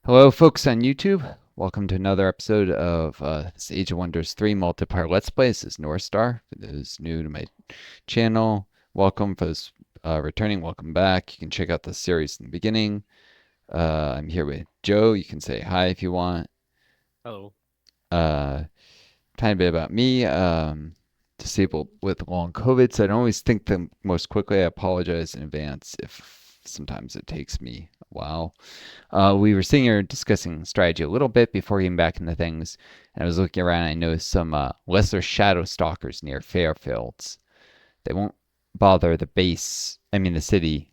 Hello, folks on YouTube. Welcome to another episode of this Age of Wonders 3 multiplayer Let's Play. This is Northstar. For those new to my channel, welcome. For those returning, welcome back. You can check out the series in the beginning. I'm here with Joe. You can say hi if you want. Hello. Uh, Tiny bit about me. Disabled with long COVID, so I don't always think them most quickly. I apologize in advance if sometimes it takes me a while. We were sitting here discussing strategy a little bit before getting back into things, and I was looking around and I noticed some lesser shadow stalkers near Fairfields. They won't bother the base, the city,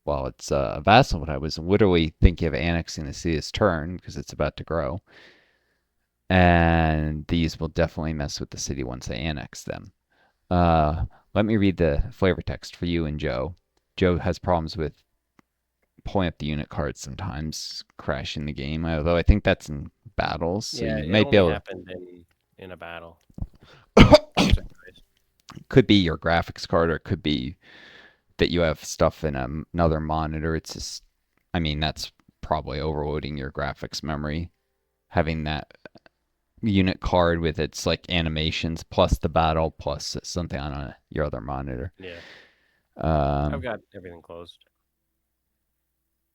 while it's a vassal, but I was literally thinking of annexing the city this turn because it's about to grow. And these will definitely mess with the city once I annex them. Let me read the flavor text for you and Joe. Joe has problems with pulling up the unit cards sometimes, crashing the game. Although I think that's in battles, so Yeah, you it might be only able happened in a battle. I'm to. surprised. Could be your graphics card, or it could be that you have stuff in another monitor. It's just, that's probably overloading your graphics memory. Having that unit card with its like animations plus the battle plus something on your other monitor. Yeah, I've Um, got everything closed.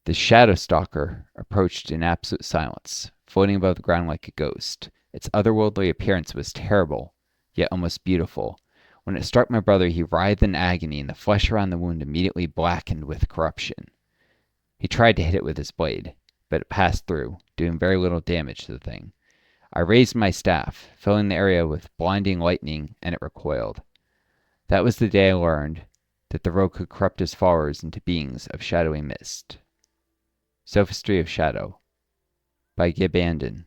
The shadow stalker approached in absolute silence, floating above the ground like a ghost. Its otherworldly appearance was terrible, yet almost beautiful. When it struck my brother, he writhed in agony, and the flesh around the wound immediately blackened with corruption. He tried to hit it with his blade, but it passed through, doing very little damage to the thing. I raised my staff, filling the area with blinding lightning, and it recoiled. That was the day I learned that the rogue could corrupt his followers into beings of shadowy mist. Sophistry of Shadow by Gibandon,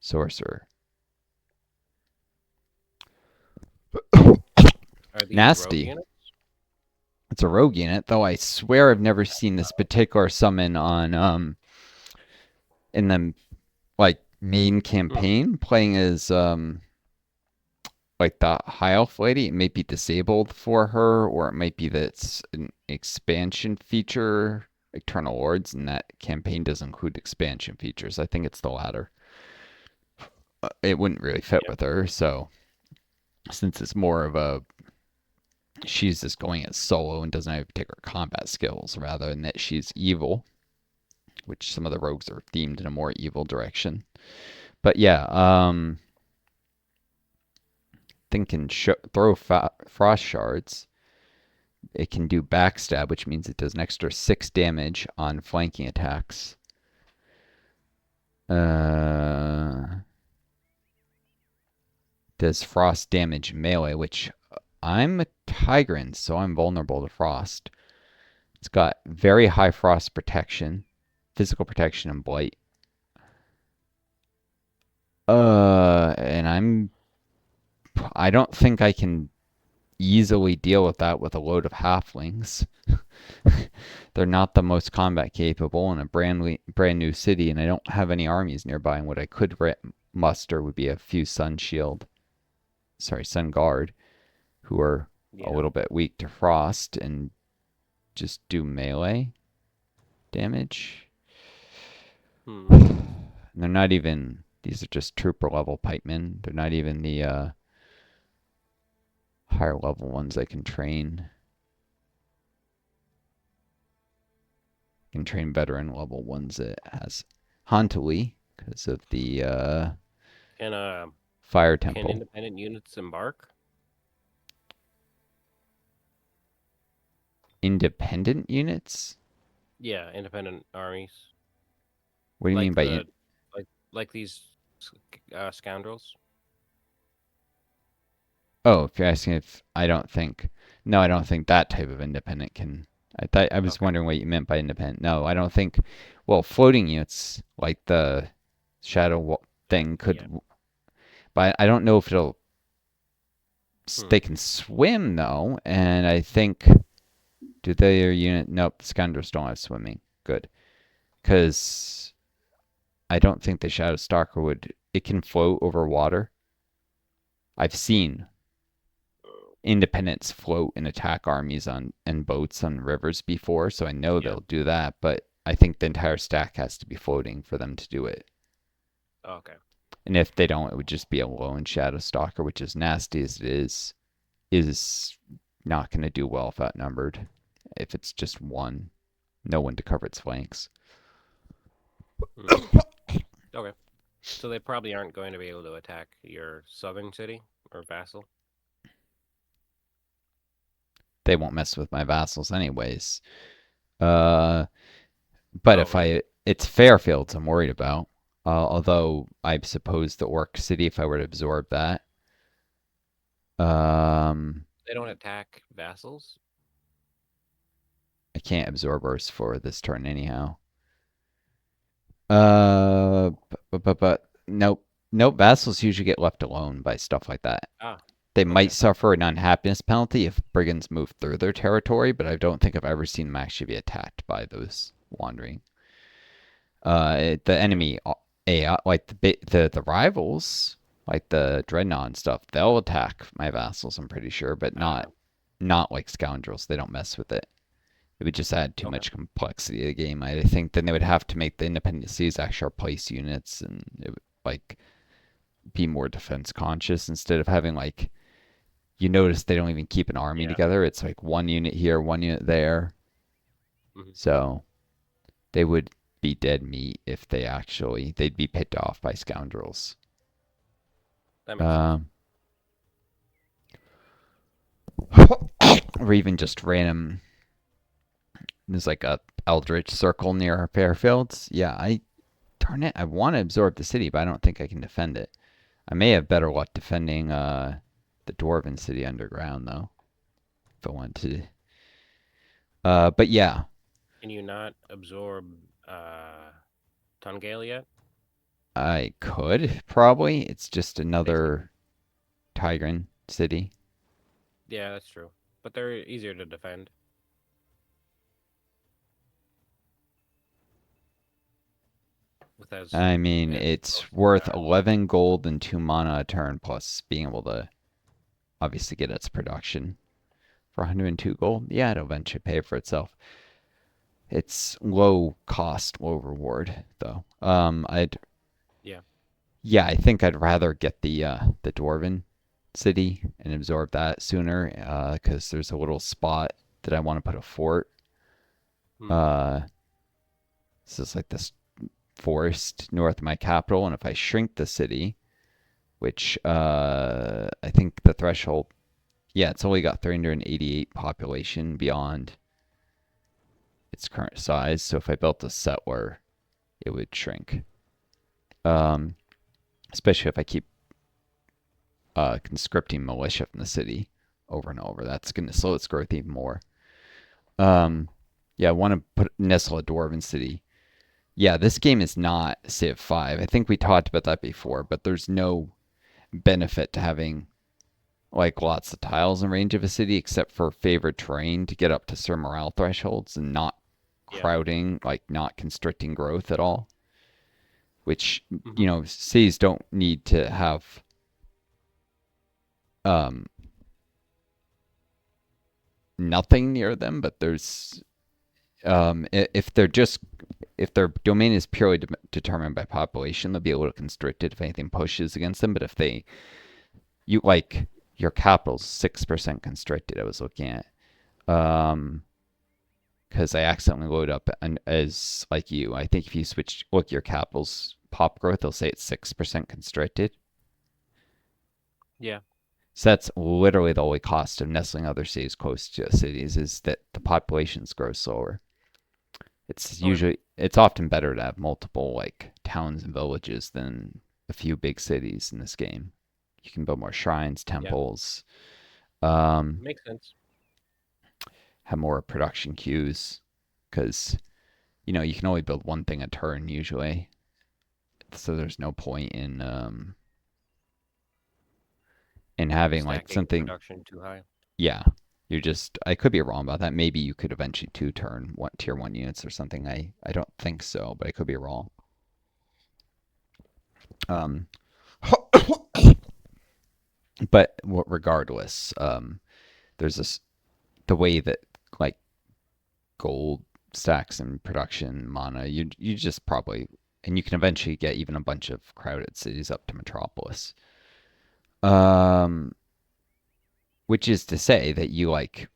Sorcerer. Are these rogue Nasty. units? It's a rogue unit, though I swear I've never seen this particular summon on in the like main Hmm. campaign playing as like the high elf lady. It may be disabled for her, or it might be that it's an expansion feature. Eternal Lords, and that campaign does include expansion features. I think it's the latter. It wouldn't really fit Yeah. with her, so since it's more of a she's just going as solo and doesn't have particular combat skills, rather than that she's evil, which some of the rogues are themed in a more evil direction. But yeah, thing can throw frost shards. It can do backstab, which means it does an extra 6 damage on flanking attacks. Uh, does frost damage melee, which I'm a Tigran, so I'm vulnerable to frost. It's got very high frost protection, physical protection, and blight. And I don't think I can easily deal with that with a load of halflings. They're not the most combat capable in a brand new city, and I don't have any armies nearby. And what I could muster would be a few Sun Guard, who are a Yeah. little bit weak to frost and just do melee damage. Hmm. And they're not even. These are just trooper level pikemen. They're not even the higher level ones I can train. I can train veteran level ones that has Hantuli because of the Can uh fire can temple. independent units embark? Independent units? Yeah, independent armies What do you mean like by like these scoundrels. Oh, if you're asking if I don't think no, I don't think that type of independent can. I was Okay. wondering what you meant by independent. No, I don't think. Well, floating units like the shadow thing Yeah. could, but I don't know if it'll. Hmm. They can swim though, and I think do their unit? Nope, scoundrels don't have swimming. Good, because I don't think the shadow stalker would. It can float over water. I've seen independents float and attack armies on and boats on rivers before, so I know Yeah. they'll do that. But I think the entire stack has to be floating for them to do it. Oh, okay. And if they don't, it would just be a lone Shadow Stalker, which is nasty as it is not going to do well if outnumbered. If it's just one, no one to cover its flanks. Hmm. Okay. So they probably aren't going to be able to attack your southern city or vassal. They won't mess with my vassals anyways. Uh, but Oh, if really? it's Fairfields I'm worried about. Although I suppose the Orc City, if I were to absorb that, um, They don't attack vassals? I can't absorb Earths for this turn anyhow. But nope, nope. Vassals usually get left alone by stuff like that. Ah, They might okay. suffer an unhappiness penalty if brigands move through their territory, but I don't think I've ever seen them actually be attacked by those wandering. The Yeah. enemy AI, like the rivals, like the dreadnought and stuff, they'll attack my vassals. I'm pretty sure, but Ah, not like scoundrels. They don't mess with it. It would just add too okay. much complexity to the game. I think then they would have to make the independent cities actually replace units and it would, like be more defense conscious instead of having like you notice they don't even keep an army Yeah. together. It's like one unit here, one unit there. Hmm. So they would be dead meat if they'd be picked off by scoundrels. That makes sense. Um, or even just random. There's like a eldritch circle near our Fairfields. Yeah, I darn it, I want to absorb the city, but I don't think I can defend it. I may have better luck defending the Dwarven city underground though, if I want to. But yeah, Can you not absorb Tungale yet? I could probably. It's just They seem. another Tigran city. Yeah, that's true. But they're easier to defend with as I mean, as it's close as worth that. 11 gold and 2 mana a turn, plus being able to obviously get its production for 102 gold. Yeah, it'll eventually pay for itself. It's low cost, low reward, though. I'd Yeah. Yeah, I think I'd rather get the Dwarven city and absorb that sooner, because there's a little spot that I want to put a fort. Hmm. Uh, this is like this forest north of my capital, and if I shrink the city, which I think the threshold, yeah, it's only got 388 population beyond its current size. So if I built a settler, it would shrink. Um, Especially if I keep conscripting militia from the city over and over. That's going to slow its growth even more. Hmm. Um, yeah, I want to put nestle a dwarven city. Yeah, this game is not Civ 5. I think we talked about that before, but there's no benefit to having like lots of tiles in range of a city except for favored terrain to get up to certain morale thresholds and not Yeah. crowding, like not constricting growth at all. Which, Hmm. cities don't need to have um, nothing near them, but there's if they're just if their domain is purely determined by population, they'll be able to constrict it if anything pushes against them. But if they you like your capital's 6% constricted, I was looking at um because I accidentally load up and as like you. I think if you look your capital's pop growth, they'll say it's 6% constricted. Yeah. So that's literally the only cost of nestling other cities close to cities is that the populations grow slower. Okay. It's often better to have multiple like towns and villages than a few big cities in this game. You can build more shrines, Yeah. temples, um, Makes sense. have more production queues because you can only build one thing a turn usually, so there's no point in having like Stacking something. production too high. Yeah, I could be wrong about that. Maybe you could eventually two turn one tier one units or something. I don't think so, but I could be wrong. Um, but regardless, there's this the way that like gold stacks in production mana, you just probably, and you can eventually get even a bunch of crowded cities up to Metropolis. Um, which is to say that you like,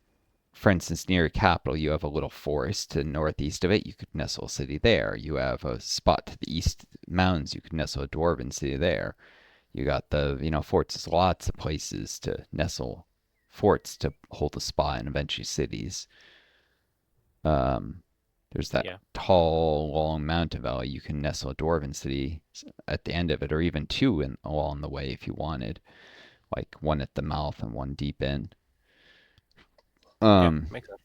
for instance, near your capital, you have a little forest to the northeast of it. You could nestle a city there. You have a spot to the east mountains. You could nestle a dwarven city there. You got the, forts. There's lots of places to nestle forts to hold a spot and eventually cities. Um, there's that Yeah. tall, long mountain valley. You can nestle a dwarven city at the end of it, or even two along the way if you wanted, like one at the mouth and one deep in. Yeah. Um, Makes sense.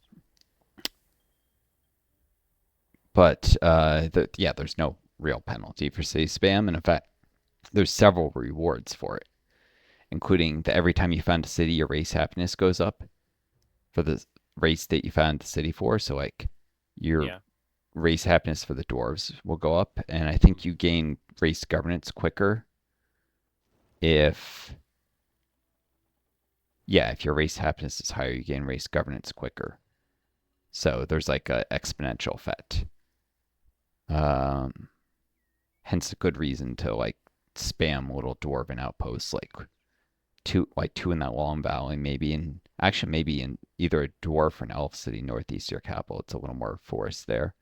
but yeah, there's no real penalty for city spam, and in fact, there's several rewards for it, including that every time you found a city, your race happiness goes up for the race that you found the city for. So like your Yeah. race happiness for the dwarves will go up, and I think you gain race governance quicker if if your race happiness is higher, you gain race governance quicker. So there's like a exponential effect. Um, hence a good reason to like spam little dwarven outposts like two in that long valley, maybe in actually maybe in either a dwarf or an elf city northeast of your capital. It's a little more forest there.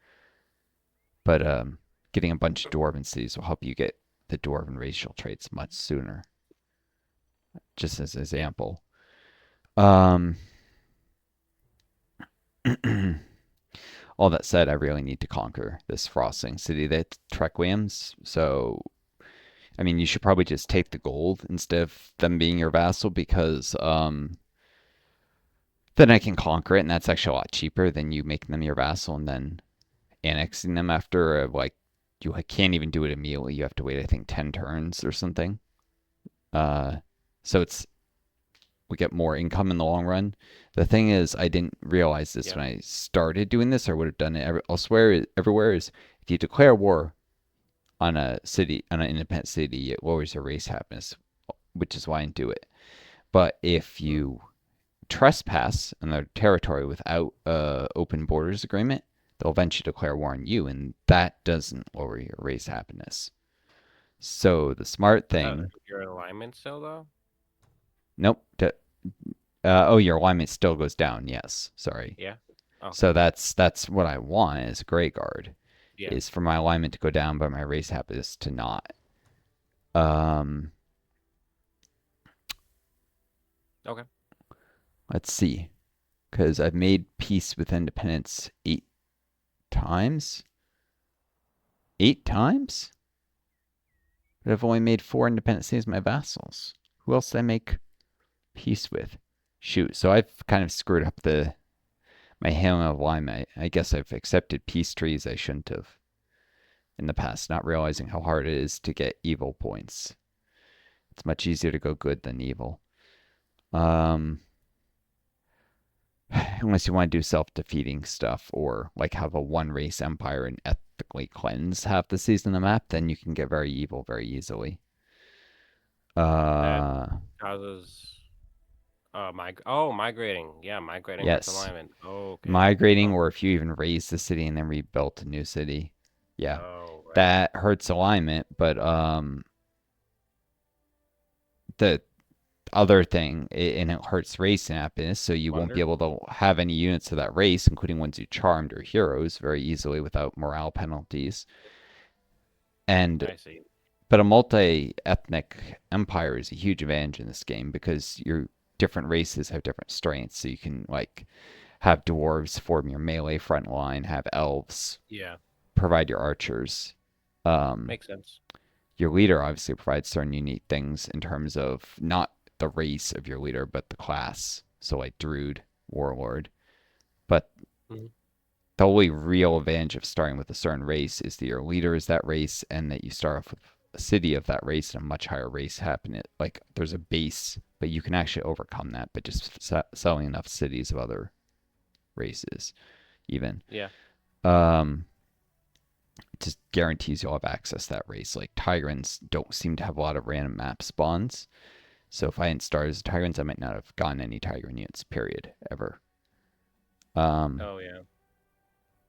But getting a bunch of dwarven cities will help you get the dwarven racial traits much sooner. Just as an Yeah. example. All that said, I really need to conquer this frosting city that Trequiums. So, I mean, you should probably just take the gold instead of them being your vassal because then I can conquer it, and that's actually a lot cheaper than you making them your vassal and then annexing them after like you can't even do it immediately. You have to wait, I think, 10 turns or something. Uh, so we get more income in the long run. The thing is, I didn't realize this Yeah. when I started doing this. I would have done it elsewhere. Everywhere is if you declare war on a city, on an independent city, it lowers your race happiness, which is why I didn't do it. But if Mm. you trespass in their territory without a open borders agreement, they'll eventually declare war on you, and that doesn't lower your race happiness. So the smart thing, Your alignment still though? nope. Oh, your alignment still goes down. Yes, sorry. Yeah. Okay. So that's what I want as a gray guard, Yeah. is for my alignment to go down, but my race happiness to not. Um, Okay. let's see, because I've made peace with independence 8 times. 8 times? But I've only made 4 independent cities my vassals. Who else did I make peace with? Shoot, so I've kind of screwed up the my handling of alignment. I guess I've accepted peace trees I shouldn't have in the past, not realizing how hard it is to get evil points. It's much easier to go good than evil. Um, unless you want to do self-defeating stuff or like have a one race empire and ethically cleanse half the season of the map, then you can get very evil very easily. That Uh, causes migrating. Yeah, migrating hurts yes, alignment. Okay. migrating, or Okay. if you even raise the city and then rebuilt a new city, yeah, Oh, right. that hurts alignment. But the other thing, and it hurts race happiness, so you won't be Wonder. able to have any units of that race, including ones you charmed or heroes, very easily without morale penalties. And I see. but a multi-ethnic empire is a huge advantage in this game because your different races have different strengths. So you can like have dwarves form your melee front line, have elves Yeah. provide your archers. Um, Makes sense. your leader obviously provides certain unique things in terms of not the race of your leader, but the class. So like Druid, Warlord. But Mhm. the only real advantage of starting with a certain race is that your leader is that race and that you start off with a city of that race and a much higher race happen. Like there's a base, but you can actually overcome that by just selling enough cities of other races, even. Yeah. Um, it just guarantees you'll have access to that race. Like Tyrants don't seem to have a lot of random map spawns. So if I hadn't started as Tyrants, I might not have gotten any Tyrant units, period, ever. Um, Oh, yeah.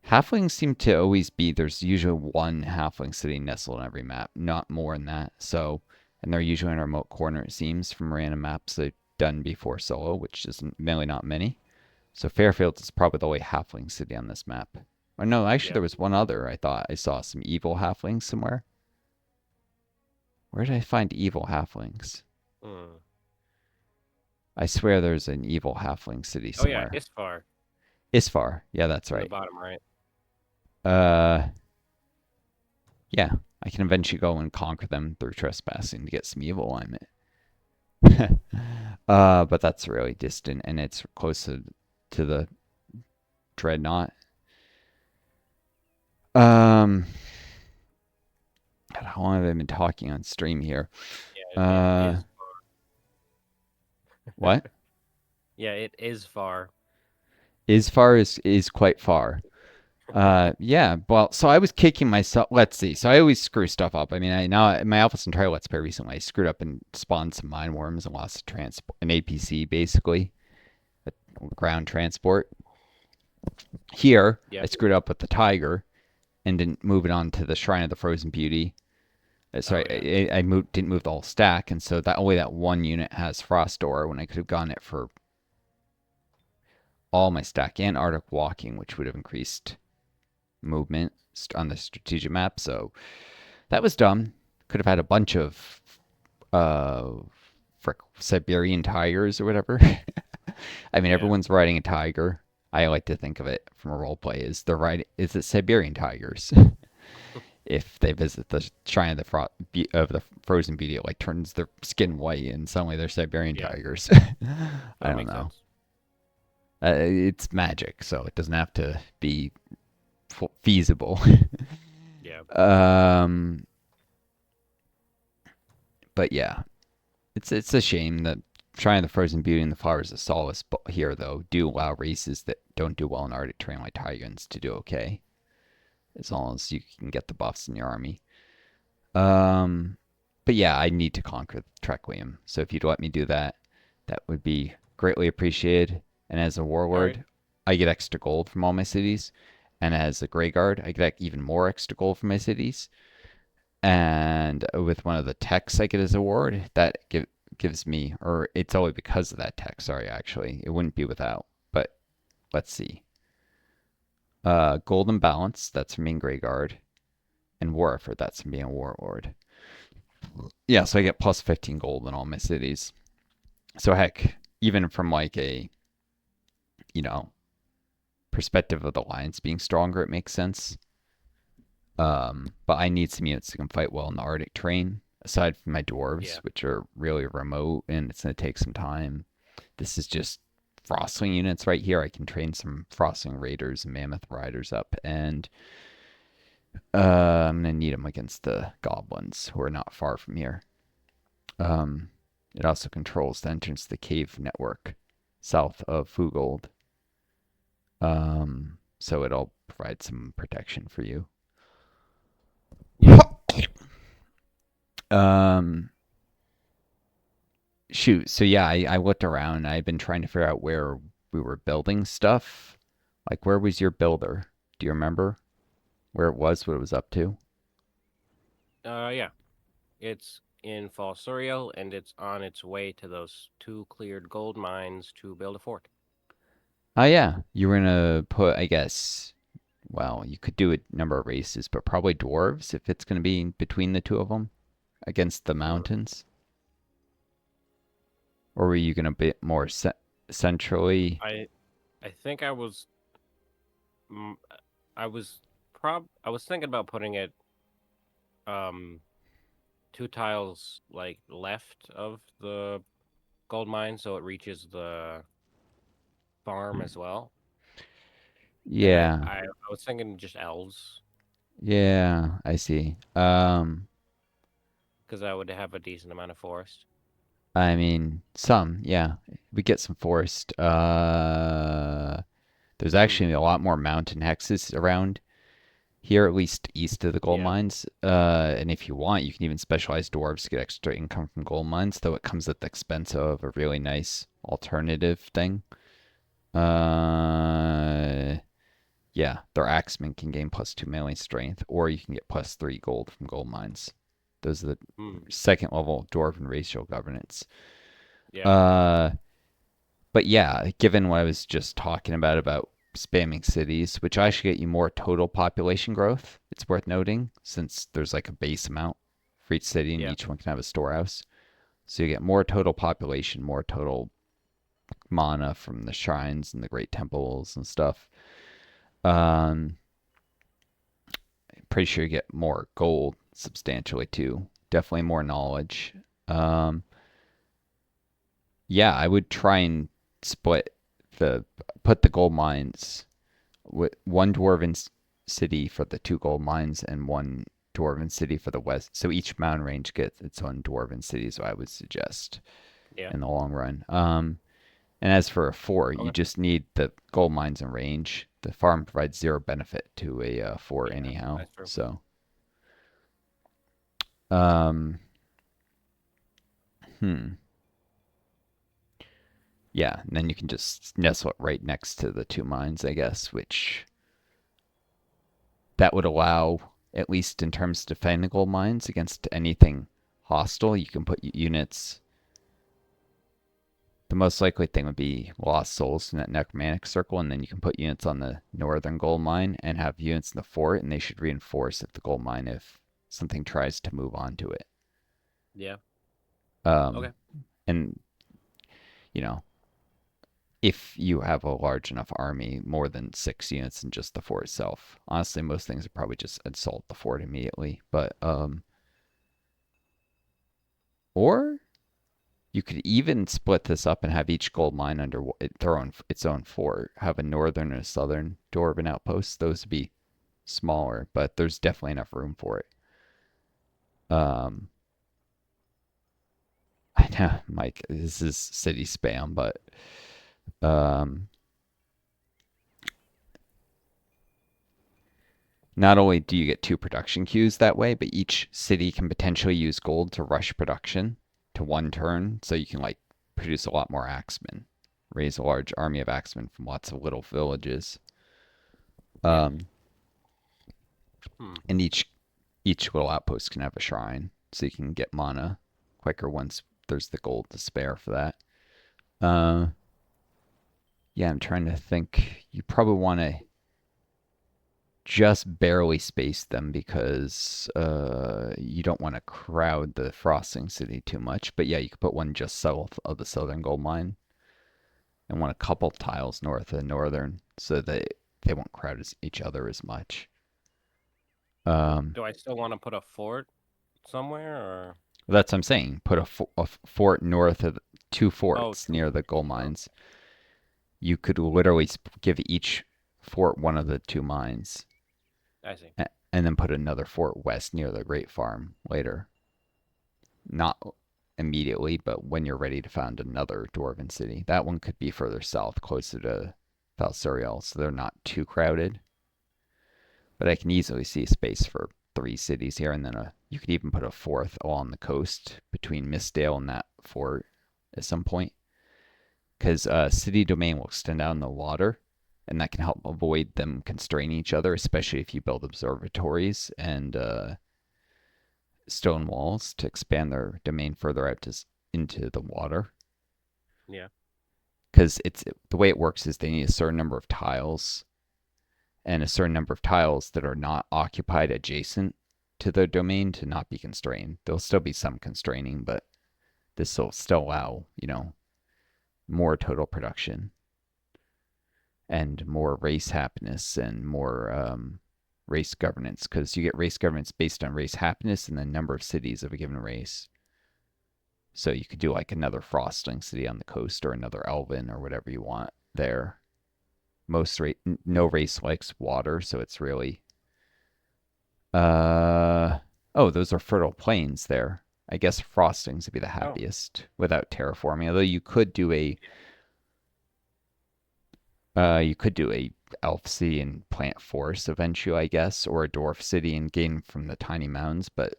Halflings seem to always be, there's usually one halfling city nestled in every map, not more than that. So, and they're usually in a remote corner, it seems, from random maps they've done before solo, which is really not many. So Fairfield is probably the only halfling city on this map. Or no, actually Yeah. there was one other. I thought I saw some evil halflings somewhere. Where did I find evil halflings? Hmm. I swear there's an evil halfling city Oh yeah, somewhere. Isfar Isfar. Yeah, that's in the right. bottom right. Uh, yeah. I can eventually go and conquer them through trespassing to get some evil alignment. But that's really distant and it's closer to the dreadnought. Um, God, how long have I been talking on stream here? Yeah, it Uh, is. what? Yeah, it is far. Is far is quite far. Yeah. Well, so I was kicking myself. Let's see. So I always screw stuff up. I mean, I now in my Alpha Centauri Let's Play recently, I screwed up and spawned some mine worms and lost an APC basically, a ground transport. Here, I Yep. screwed up with the tiger and didn't move it on to the Shrine of the Frozen Beauty. Oh Sorry, yeah. I didn't move the whole stack, and so that only that one unit has Frost Door when I could have gotten it for all my stack and Arctic Walking, which would have increased movement on the strategic map. So that was dumb. Could have had a bunch of uh, frick, Siberian tigers or whatever. I mean, Yeah. everyone's riding a tiger. I like to think of it from a role play is they're riding is it Siberian tigers. If they visit the shrine of the frozen beauty, it like turns their skin white and suddenly they're Siberian Yeah. tigers. I That don't makes know. sense. It's magic, so it doesn't have to be feasible. Yeah. um, but yeah, it's a shame that trying the Frozen Beauty and the Flowers of Solace here though do allow races that don't do well in Arctic terrain like Tigers to do okay as long as you can get the buffs in your army. Um, but yeah, I need to conquer Trequium. So if you'd let me do that, that would be greatly appreciated. And as a All right. warlord, I get extra gold from all my cities. And as a Grey Guard, I get even more extra gold from my cities. And with one of the techs I get as a ward, gives me, or it's only because of that tech. Sorry, actually, it wouldn't be without. But let's see. Golden Balance, that's from being Grey Guard, and War Effort, that's from being a Warlord. Yeah, so I get plus 15 gold in all my cities. So heck, even from like a, you know, perspective of the alliance being stronger, it makes sense. But I need some units that can fight well in the Arctic terrain. Aside from my dwarves, Yeah. which are really remote and it's gonna take some time. This is just Frostwing units right here. I can train some Frostwing Raiders and Mammoth Riders up, and I'm gonna need them against the goblins who are not far from here. Um, it also controls the entrance to the cave network south of Fugold. So it'll provide some protection for you. Yeah. Um, shoot. So yeah, I looked around. I've been trying to figure out where we were building stuff. Like, where was your builder? Do you remember where it was, what it was up to? Yeah. It's in Falsuriel, and it's on its way to those two cleared gold mines to build a fort. Oh yeah, you were gonna put, I guess. Well, you could do a number of races, but probably dwarves if it's gonna be between the two of them against the Hmm. mountains. Or were you gonna be more centrally? I I think I was mm, I was I was thinking about putting it um two tiles like left of the gold mine so it reaches the farm as well. And Yeah, I was thinking just elves yeah, I see. because I would have a decent amount of forest. I mean, some, yeah. We get some forest. There's Hmm. actually a lot more mountain hexes around here, at least east of the gold Yeah. mines. And if you want, you can even specialize dwarves to get extra income from gold mines, though it comes at the expense of a really nice alternative thing. Uh, Yeah, their axemen can gain +2 melee strength, or you can get +3 gold from gold mines. Those are the Hmm. second level dwarven racial governance. Yeah. Uh, but yeah, given what I was just talking about spamming cities, which actually get you more total population growth, it's worth noting since there's like a base amount for each city and Yeah. each one can have a storehouse. So you get more total population, more total mana from the shrines and the great temples and stuff. Um, Pretty sure you get more gold substantially too. Definitely more knowledge. Um, yeah, I would try and split the put the gold mines with one dwarven city for the two gold mines and one dwarven city for the west. So each mountain range gets its own dwarven city. So I would suggest Yeah. in the long run. And as for a fort, you Okay. just need the gold mines and range. The farm provides zero benefit to a fort Yeah. anyhow. That's true. So, um, hmm. Yeah, and then you can just nestle it right next to the two mines, I guess, which that would allow, at least in terms of defending the gold mines against anything hostile, you can put units. The most likely thing would be lost souls in that necromantic circle, and then you can put units on the northern gold mine and have units in the fort, and they should reinforce at the gold mine if something tries to move onto it. Yeah. Um, Okay. and you know, if you have a large enough army, more than 6 units in just the fort itself. Honestly, most things would probably just assault the fort immediately. But or you could even split this up and have each gold mine under their own its own fort. Have a northern and a southern dwarven outpost. Those would be smaller, but there's definitely enough room for it. Um, I know, Mike, this is city spam, but um, not only do you get two production queues that way, but each city can potentially use gold to rush production to one turn, so you can like produce a lot more axemen, raise a large army of axemen from lots of little villages. Yeah. Um, Hmm. and each little outpost can have a shrine, so you can get mana quicker once there's the gold to spare for that. Uh, yeah, I'm trying to think. You probably want to just barely space them because you don't want to crowd the frosting city too much. But yeah, you could put one just south of the southern gold mine and one a couple tiles north of the northern so that they won't crowd each other as much. Um, Do I still want to put a fort somewhere or? that's what I'm saying. Put a fort north of two Oh, forts two near the forts. gold Oh, mines. You could literally give each fort one of the two mines I see. and then put another fort west near the Great Farm later. Not immediately, but when you're ready to found another dwarven city. That one could be further south, closer to Valsuriel, so they're not too crowded. But I can easily see space for three cities here, and then you could even put a fourth along the coast between Mistdale and that fort at some point, because city domain will extend out in the water, and that can help avoid them constraining each other, especially if you build observatories and stone walls to expand their domain further out into the water. Yeah. Because it's the way it works is they need a certain number of tiles and a certain number of tiles that are not occupied adjacent to their domain to not be constrained. There'll still be some constraining, but this will still allow, more total production and more race happiness and more race governance because you get race governance based on race happiness and the number of cities of a given race. So you could do like another frosting city on the coast or another elven or whatever you want there. No race likes water, so it's really uh oh, those are fertile plains there. I guess frostings would be the Oh, happiest without terraforming. Although you could do a elf city and plant forest eventually, I guess, or a dwarf city and gain from the tiny mountains, but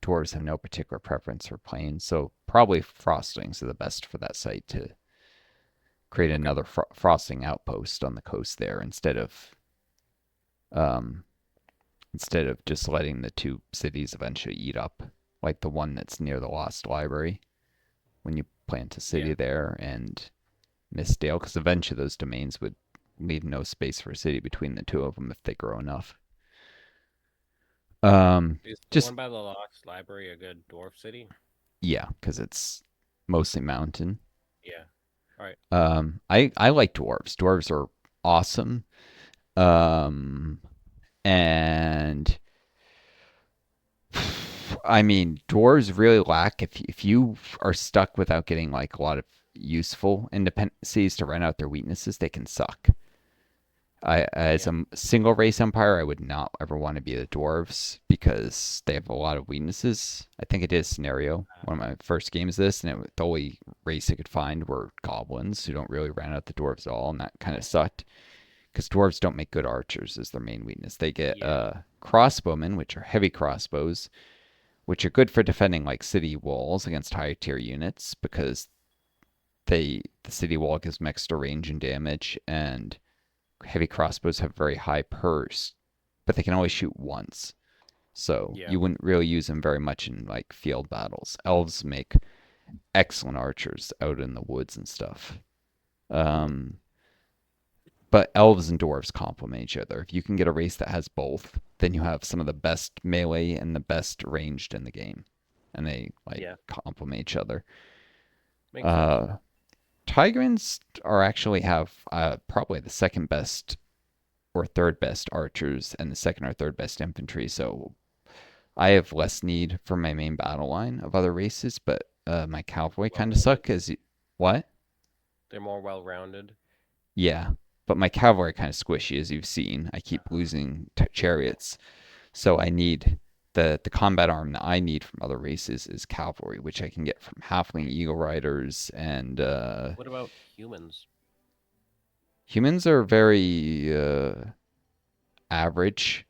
dwarves have no particular preference for plains, so probably frostings are the best for that site to create okay. another frosting outpost on the coast there instead of um, instead of just letting the two cities eventually eat up, like the one that's near the Lost Library when you plant a Yeah. city there and Mistdale, because eventually those domains would leave no space for a city between the two of them if they grow enough. Is the Just one by the Lost Library a good dwarf city? yeah, because it's mostly mountain. Yeah. All right. I like dwarves. Dwarves are awesome. Um, and I mean, dwarves really lack if you are stuck without getting like a lot of useful independencies to run out their weaknesses, they can suck. As Yeah. a single race empire, I would not ever want to be the dwarves because they have a lot of weaknesses. I think I did a scenario one of my first games of this, and the only race I could find were goblins who don't really run out the dwarves at all, and that kind of sucked because dwarves don't make good archers is their main weakness. They get Yeah. crossbowmen, which are heavy crossbows, which are good for defending like city walls against high tier units because the city wall gives them extra range and damage, and heavy crossbows have very high pers, but they can only shoot once. So Yeah. you wouldn't really use them very much in like field battles. Elves make excellent archers out in the woods and stuff. Hmm. Um, but elves and dwarves complement each other. If you can get a race that has both, then you have some of the best melee and the best ranged in the game, and they like Yeah. complement each other. Makes sense. Uh, Tigrans are actually have probably the second best or third best archers and the second or third best infantry. So I have less need for my main battle line of other races, but my cavalry Well kind of rounded. suck. What? They're more well rounded. Yeah, but my cavalry kind of squishy, as you've seen. I keep losing chariots, so I need the combat arm that I need from other races is cavalry, which I can get from halfling eagle riders and What about humans? humans are very average.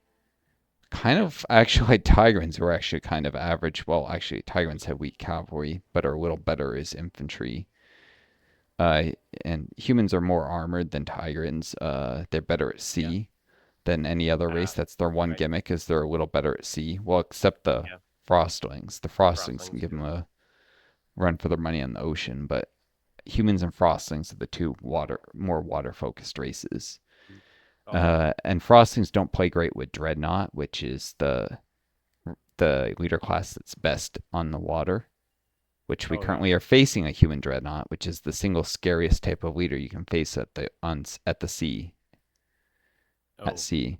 Kind Yeah. of actually like Tigrans were actually kind of average. Well, actually, Tigrans have weak cavalry, but are a little better as infantry. Uh, and humans are more armored than Tigrans. They're better at Yeah. sea than any other race. That's their one Right. gimmick is they're a little better at sea. Well, except the Yeah. Frostlings. The Frostlings can Crosslings give them too. a run for their money on the ocean, but humans and Frostlings are the two more water focused races. Mm. Oh, okay. And Frostlings don't play great with Dreadnought, which is the leader class that's best on the water, which we Oh, really? currently are facing a human dreadnought, which is the single scariest type of leader you can face at the sea at Oh, sea.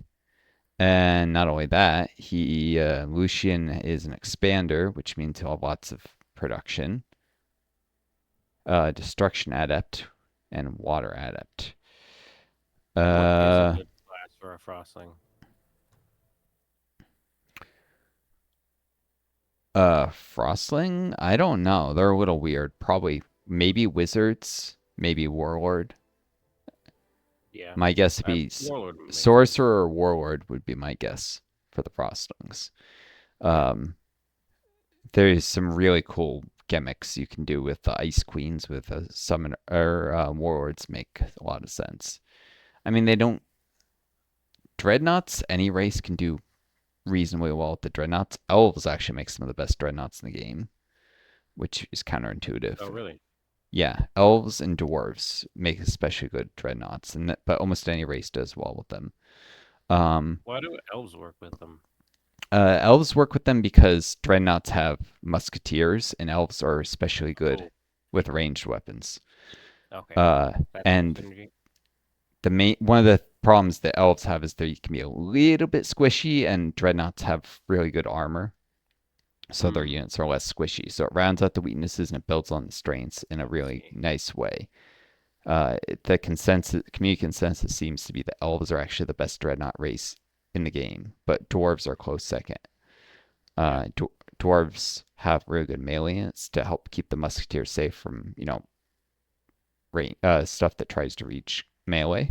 And not only that, he Lucian is an expander, which means he'll have lots of production, destruction adept, and water adept. what is a Uh, good class for a frostling? Frostling? I don't know. They're a little weird. Probably maybe wizards, maybe warlord. Yeah. My guess would be Warlord makes sense. sorcerer or warlord would be my guess for the frostlings. Yeah. Um, there's some really cool gimmicks you can do with the ice queens with a summon or warlords make a lot of sense. I mean, they don't dreadnoughts. Any race can do reasonably well with the dreadnoughts. Elves actually make some of the best dreadnoughts in the game, which is Oh, counterintuitive. really? Yeah, elves and dwarves make especially good dreadnoughts, but almost any race does well with them. Um, Why do elves work with them? Elves work with them because dreadnoughts have musketeers, and elves are especially good Oh, with ranged weapons. okay. Uh, That's the and synergy. the main one of the problems that elves have is they can be a little bit squishy, and dreadnoughts have really good armor, so their Hmm. units are less squishy. So it rounds out the weaknesses and it builds on the strengths in a I really see. nice way. The consensus, community consensus seems to be that elves are actually the best dreadnought race in the game, but dwarves are close second. Yeah. Dwarves have really good melee units to help keep the musketeers safe from stuff that tries to reach melee.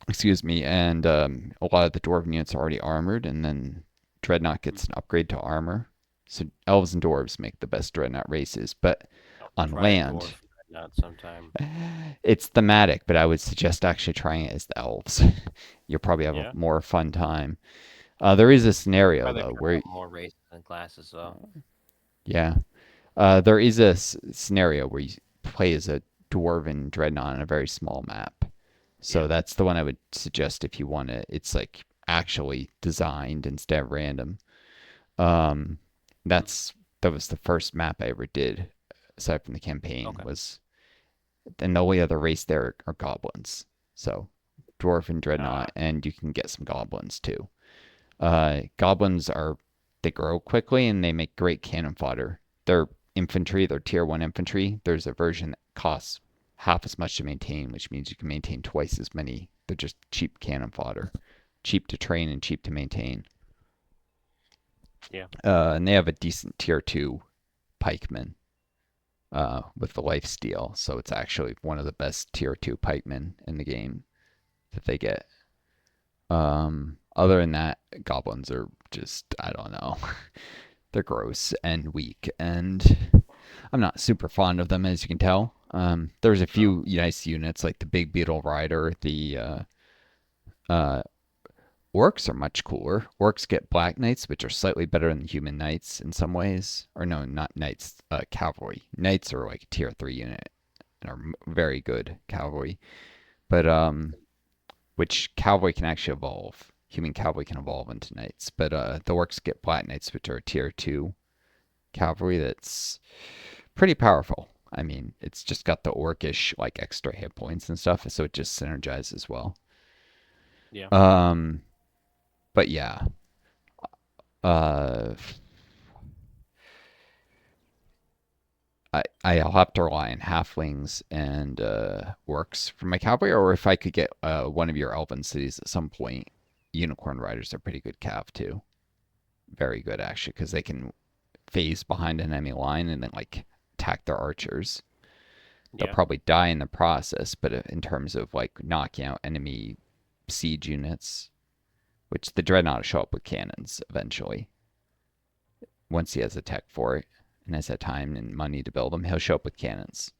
Excuse me, and a lot of the dwarven units are already armored, and then dreadnought Mm. gets an upgrade to armor. So elves and dwarves make the best dreadnought races, but I'll on try a land, dwarf. not sometime. It's thematic, but I would suggest actually trying it as the elves. You'll probably have a Yeah. more fun time. There is a scenario Probably though try where, out more races and classes, so yeah, there is a scenario where you play as a dwarven dreadnought on a very small map. So yeah. that's the one I would suggest if you want it. It's like actually designed instead of random. Um, Mm. that's that was the first map I ever did, aside from the campaign. Okay. Was and the only other race there are goblins. So dwarf and Uh, dreadnought, and you can get some goblins too. Goblins are they grow quickly and they make great cannon fodder. They're infantry, they're tier one infantry. There's a version that costs half as much to maintain, which means you can maintain twice as many. They're just cheap cannon fodder, cheap to train and cheap to maintain. yeah. And they have a decent tier two pikeman with the life steal, so it's actually one of the best tier two pikemen in the game that they get. Other than that, goblins are just I don't know. They're gross and weak, and I'm not super fond of them, as you can tell. There's a Oh, few nice units like the Big Beetle Rider. The uh, Orcs are much cooler. Orcs get Black Knights, which are slightly better than human knights in some ways. Or no, not knights. Cavalry. Knights are like a tier three unit and are very good cavalry. But which cavalry can actually evolve. Human cavalry can evolve into knights, but the orcs get Black Knights, which are tier two cavalry. That's pretty powerful. I mean, it's just got the orcish like extra hit points and stuff, so it just synergizes well. yeah. Um, but yeah, uh, I'll have to rely on halflings and orcs for my cavalry, or if I could get one of your elven cities at some point, unicorn riders are pretty good cav too. Very good actually, because they can phase behind an enemy line and then like attack their archers. They'll Yeah. probably die in the process, but in terms of like knocking out enemy siege units, which the dreadnought will show up with cannons eventually. Once he has a tech for it and has had time and money to build them, he'll show up with cannons.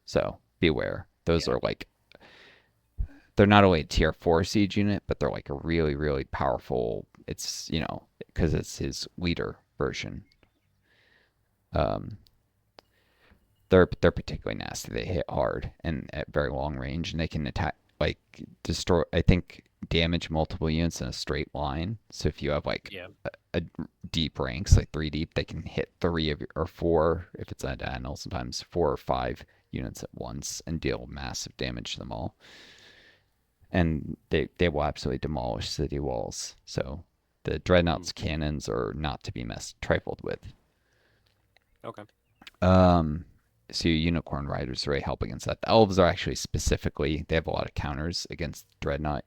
So beware. Those Yeah. are like they're not only a tier four siege unit, but they're like a really really powerful. It's because it's his leader version. Um, they're particularly nasty. They hit hard and at very long range, and they can attack like destroy. I think damage multiple units in a straight line. So if you have like Yeah. a deep ranks, like three deep, they can hit three of your, or four if it's a diagonal. Sometimes four or five units at once and deal massive damage to them all. And they will absolutely demolish city walls. So the Mm. dreadnoughts cannons are not to be messed trifled with. Okay. Um, so unicorn riders really help against that. The elves are actually specifically they have a lot of counters against dreadnought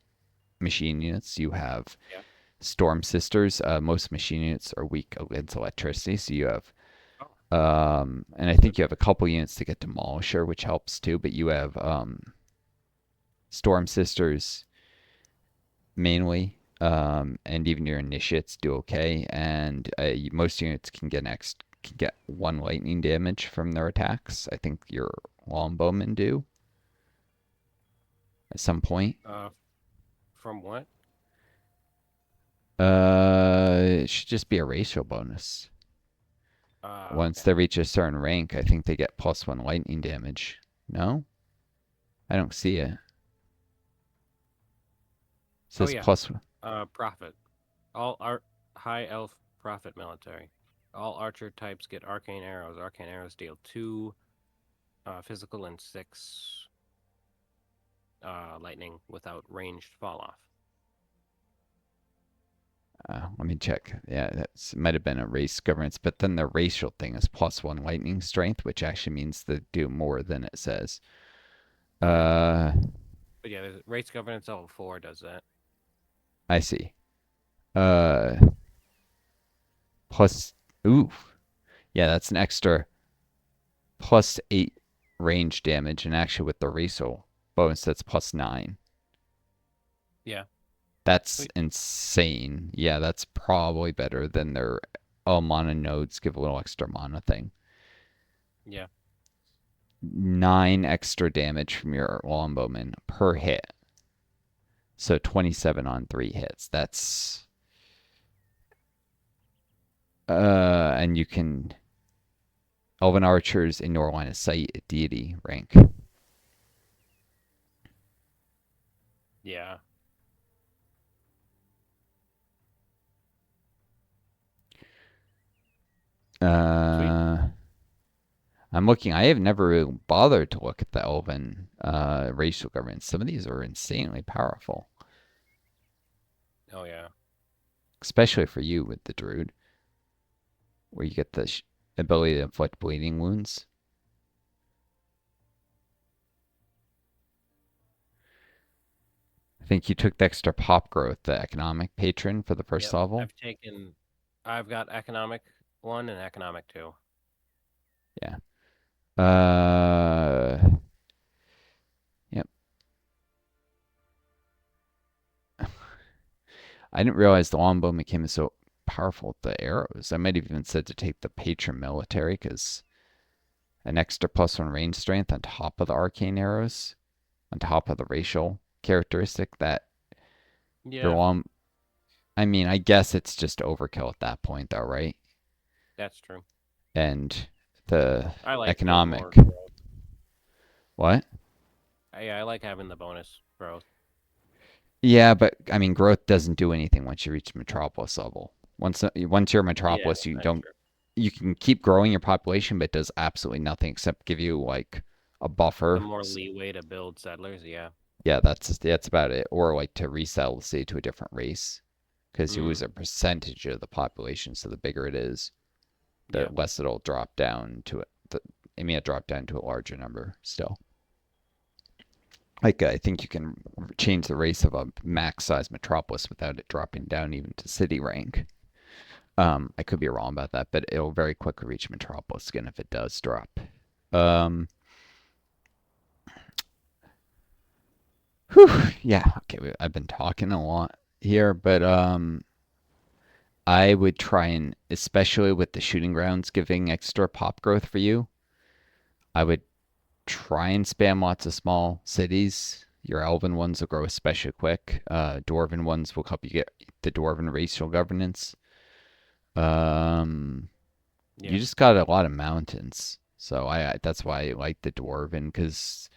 machine units. You have Yeah. storm sisters. Most machine units are weak against electricity, so you have Oh, and I good. think you have a couple units to get demolisher, which helps too. But you have storm sisters mainly. And even your initiates do okay, and most units can get one lightning damage from their attacks. I think your longbowmen do at some point. Uh, from what? It should just be a racial bonus. Once Okay. they reach a certain rank, I think they get plus one lightning damage. No, I don't see it. It Oh says yeah. plus one. Prophet. All art high elf prophet military. All archer types get arcane arrows. Arcane arrows deal two physical and six lightning without ranged fall off. Let me check. Yeah, that might have been a race governance, but then the racial thing is plus one lightning strength, which actually means they do more than it says. Okay. Uh, But yeah, there's race governance level 4 does that. I see. Uh, plus, ooh, yeah, that's an extra plus eight range damage, and actually with the racial bonus, that's plus nine. Yeah. That's Sweet. insane. Yeah, that's probably better than their mana nodes give a little extra mana thing. Yeah. 9 extra damage from your longbowman per hit. So 27 on 3 hits. That's and you can elven archers in your line of sight at deity rank. Yeah. Sweet. Uh I'm looking. I have never really bothered to look at the elven racial governments. Some of these are insanely powerful, Oh yeah. especially for you with the druid, where you get the ability to inflict bleeding wounds. I think you took the extra pop growth, the economic patron for the first Yep. level. I've got economic 1 and economic 2. Yeah. Uh. Yep. I didn't realize the longbow became so powerful with the arrows. I might have even said to take the patron military because an extra +1 range strength on top of the arcane arrows, on top of the racial characteristic that your Yeah, long. I mean, I guess it's just overkill at that point, though, right? that's true. And the I like the economic. more growth. What? Yeah, I like having the bonus growth. Yeah, but I mean, growth doesn't do anything once you reach Metropolis level. Once you're Yeah, Metropolis, you that's don't. true. You can keep growing your population, but it does absolutely nothing except give you like a The buffer. more leeway to build settlers, yeah. Yeah, that's about it. Or like to resettle the city to a different race, because you Mm, lose a percentage of the population. So the bigger it is, the yeah, less it'll drop down to it. I mean, it drop down to a larger number still. Like I think you can change the race of a max size metropolis without it dropping down even to city rank. I could be wrong about that, but it'll very quickly reach metropolis again if it does drop. Um, whew, yeah, okay. I've been talking a lot here, but I would try and, especially with the shooting grounds giving extra pop growth for you, I would try and spam lots of small cities. Your elven ones will grow especially quick. Dwarven ones will help you get the dwarven racial governance. Um, you yeah, just got a lot of mountains, so that's why I like the dwarven because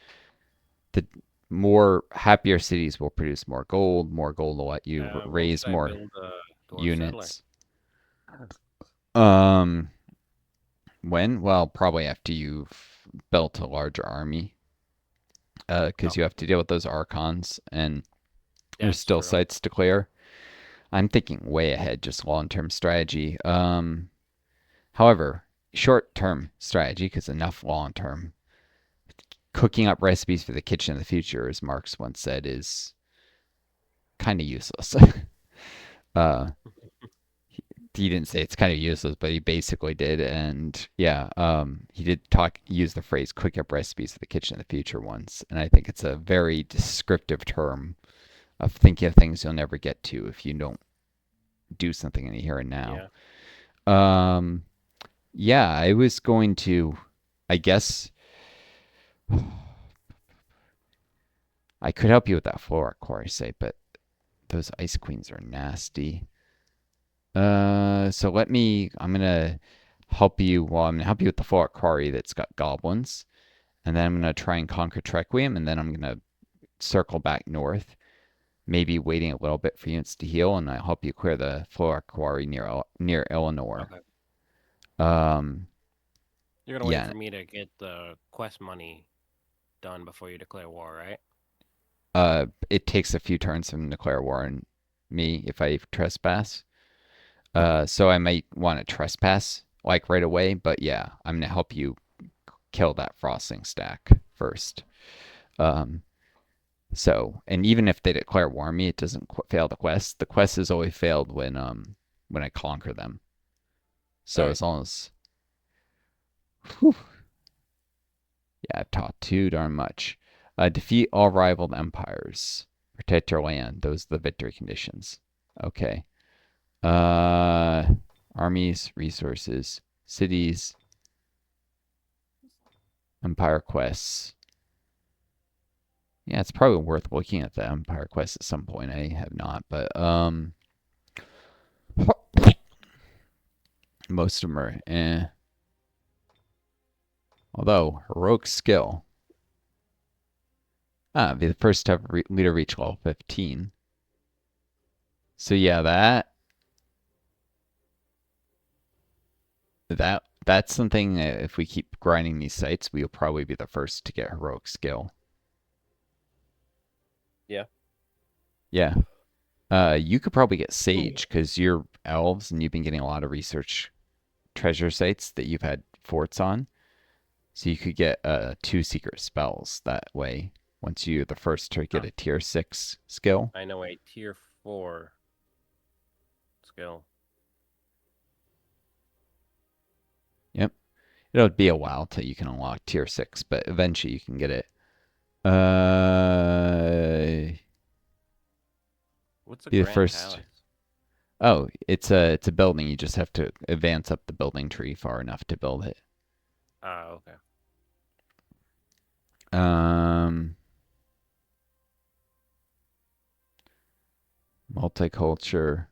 the more happier cities will produce more gold. More gold will let you when raise should I more build a dwarf settler? units. Um, when? Well, probably after you've built a larger army, because you Okay, have to deal with those archons and there's that's still true. sites to clear. I'm thinking way ahead, just long-term strategy. However, short-term strategy, because enough long-term. Cooking up recipes for the kitchen of the future, as Marx once said, is kind of useless. uh, he didn't say it's kind of useless, but he basically did. And yeah, he did use the phrase "cook up recipes for the kitchen of the future" once, and I think it's a very descriptive term of thinking of things you'll never get to if you don't do something in the here and now. Yeah. Um, yeah, I was going to, I guess, I could help you with that floor core, say, but those ice queens are nasty. So I'm gonna help you. Well, I'm gonna help you with the Fort Quarry that's got goblins, and then I'm gonna try and conquer Trequium, and then I'm gonna circle back north, maybe waiting a little bit for units to heal, and I'll help you clear the Fort Quarry near Eleanor. Okay. Um, You're gonna wait yeah. for me to get the quest money done before you declare war, right? It takes a few turns for them to declare war on me if I trespass. Okay. So I might want to trespass like right away, but yeah, I'm gonna help you kill that frosting stack first. Um, and even if they declare war on me, it doesn't fail the quest. The quest has always failed when I conquer them. All So right. as long as whew, yeah, I've taught too darn much. Defeat all rival empires. Protect your land. Those are the victory conditions. Okay. Armies, resources, cities. Empire quests. Yeah, it's probably worth looking at the Empire quest at some point. I have not, but most of them are eh. Although heroic skill, be the first to have leader reach level 15. So yeah, that's something. If we keep grinding these sites, we'll probably be the first to get heroic skill. Yeah. Yeah. You could probably get Sage because you're elves and you've been getting a lot of research treasure sites that you've had forts on. So you could get 2 secret spells that way once you're the first to get Oh, a tier 6 skill. I know a tier 4 skill. Yep. It'll be a while till you can unlock tier 6, but eventually you can get it. Uh, What's a be the Grand first. Palace? Oh, it's a building. You just have to advance up the building tree far enough to build it. Ah, okay. Um, multicultural,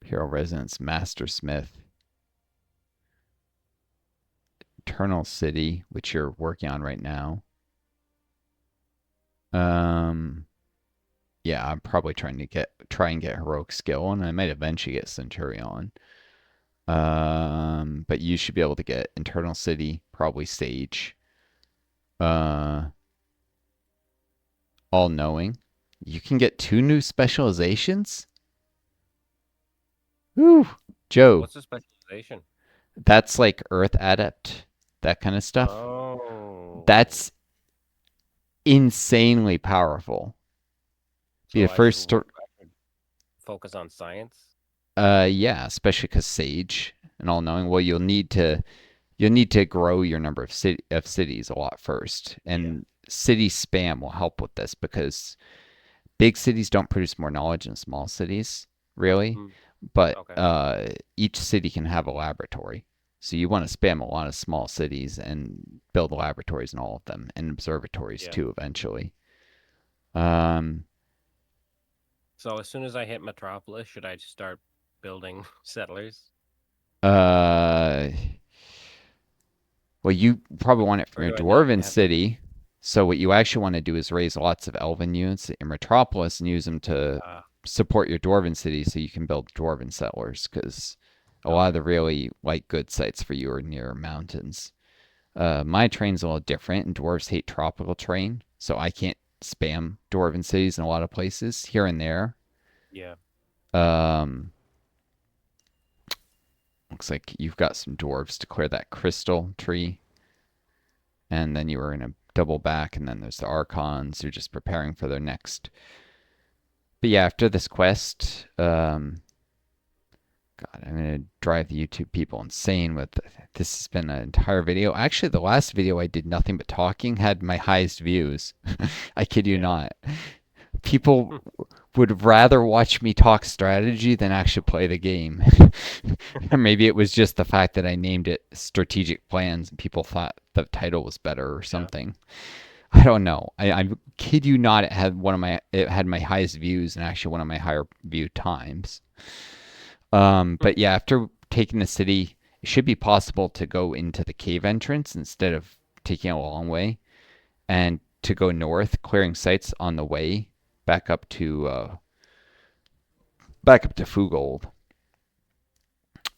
hero residence, master smith, eternal city, which you're working on right now. Um, yeah, I'm probably try and get heroic skill, and I might eventually get centurion. But you should be able to get Internal City, probably Sage. Uh, All Knowing. You can get 2 new specializations. Woo, Joe. What's the specialization? That's like Earth Adept, that kind of stuff. Oh. That's insanely powerful. Be the So first to, I should focus on science? yeah, especially because Sage and All Knowing. Well, you'll need to grow your number of cities a lot first, Yeah. and city spam will help with this because big cities don't produce more knowledge than small cities, really. Mm, But okay. each city can have a laboratory, so you want to spam a lot of small cities and build laboratories in all of them and observatories Yeah. too eventually. Um, So as soon as I hit Metropolis, should I start building settlers? uh, well, you probably want it from Or your do I not dwarven have to? city. So what you actually want to do is raise lots of elven units in Metropolis and use them to Uh, support your dwarven city so you can build dwarven settlers because a lot of okay. the really like good sites for you are near mountains. My terrain's a little different, and dwarves hate tropical terrain, so I can't spam dwarven cities in a lot of places here and there. Yeah. Um, Looks like you've got some dwarves to clear that crystal tree, and then you are in a double back, and then there's the archons. You're just preparing for their next. But yeah, after this quest, God, I'm gonna drive the YouTube people insane with this. Has been an entire video. Actually, the last video I did nothing but talking had my highest views. I kid you Yeah. not. People would rather watch me talk strategy than actually play the game. Or maybe it was just the fact that I named it Strategic Plans and people thought the title was better or Yeah. something. I don't know. I kid you not. It had my highest views and actually one of my higher view times. But yeah, after taking the city, it should be possible to go into the cave entrance instead of taking a long way, and to go north, clearing sites on the way back up to Fugold.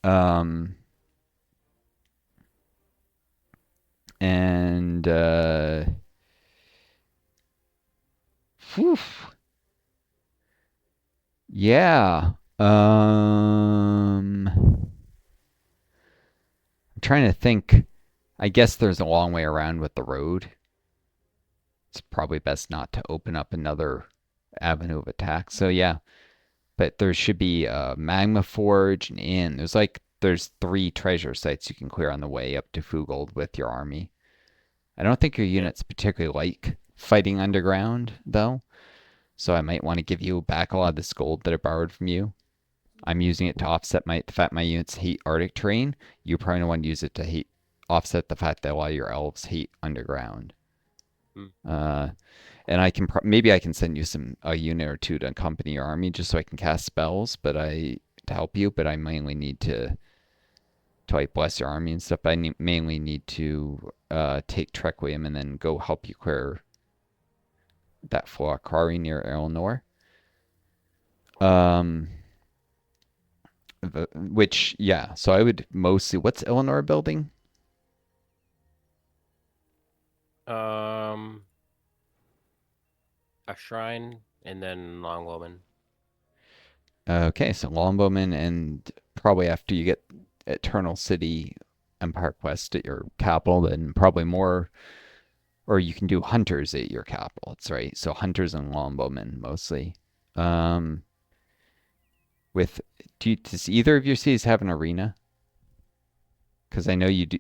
Um, and whew, yeah. I'm trying to think. I guess there's a long way around with the road. It's probably best not to open up another avenue of attack. So yeah, but there should be a magma forge and inn. There's 3 treasure sites you can clear on the way up to Fugold with your army. I don't think your Yeah. units particularly like fighting underground though, so I might want to give you back a lot of this gold that I borrowed from you. I'm using it to offset the fact my units hate Arctic terrain. You probably want to use it to offset the fact that a lot of your elves hate underground. Hmm. Uh, and I can maybe I can send you a unit or two to accompany your army just so I can cast spells, to help you. But I mainly need to like bless your army and stuff. Mainly need to take Trequium and then go help you clear that Floakari near Eleanor. Um, which yeah, so I would mostly. What's Eleanor building? Um, a shrine and then Longbowman. Okay, so Longbowman, and probably after you get Eternal City Empire Quest at your capital, then probably more, or you can do Hunters at your capital. That's right. So Hunters and Longbowmen mostly. Um, with does either of your cities have an arena? Because I know you do.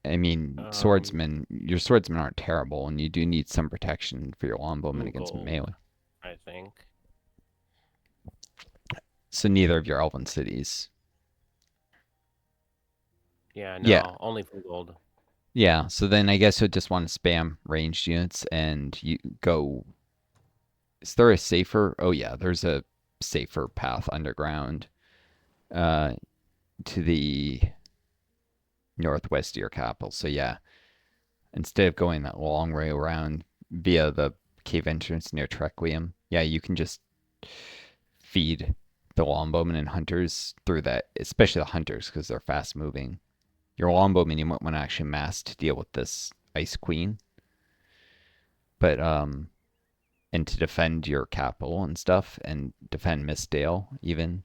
I mean, your swordsmen aren't terrible, and you do need some protection for your Longbowmen against Gold, melee. I think. So neither of your Elven cities. Yeah, Yeah, no, only from gold. yeah. So then I guess you'll just want to spam ranged units and you go. Is there a safer? Oh yeah, there's a safer path underground uh, to the northwest of your capital. So yeah, instead of going that long way around via the cave entrance near Trequium, yeah, you can just feed the longbowmen and hunters through that, especially the hunters because they're fast moving. Your longbowmen you might want to actually mass to deal with this ice queen, but and to defend your capital and stuff and defend Mistdale even.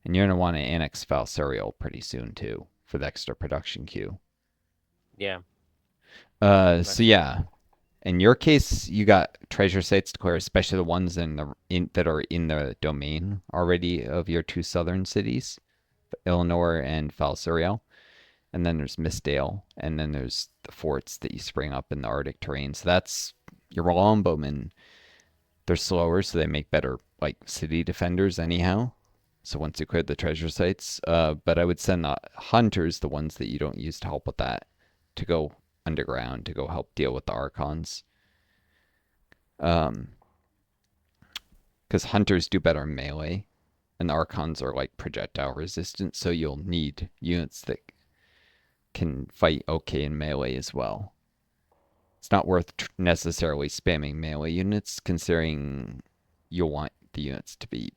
And you're gonna want to annex Falsariel pretty soon too for the extra production queue. Yeah, So that's true. yeah, in your case, you got treasure sites to clear, especially the ones that are in the domain already of your two southern cities, Eleanor and Falsariel. And then there's Mistdale, and then there's the forts that you spring up in the Arctic terrain. So that's your longbowmen. They're slower, so they make better like city defenders anyhow. So once you clear the treasure sites, but I would send the hunters, the ones that you don't use to help with that, to go underground to go help deal with the archons. Um, because hunters do better melee, and the archons are like projectile resistant, so you'll need units that can fight okay in melee as well. It's not worth necessarily spamming melee units, considering you'll want the units to be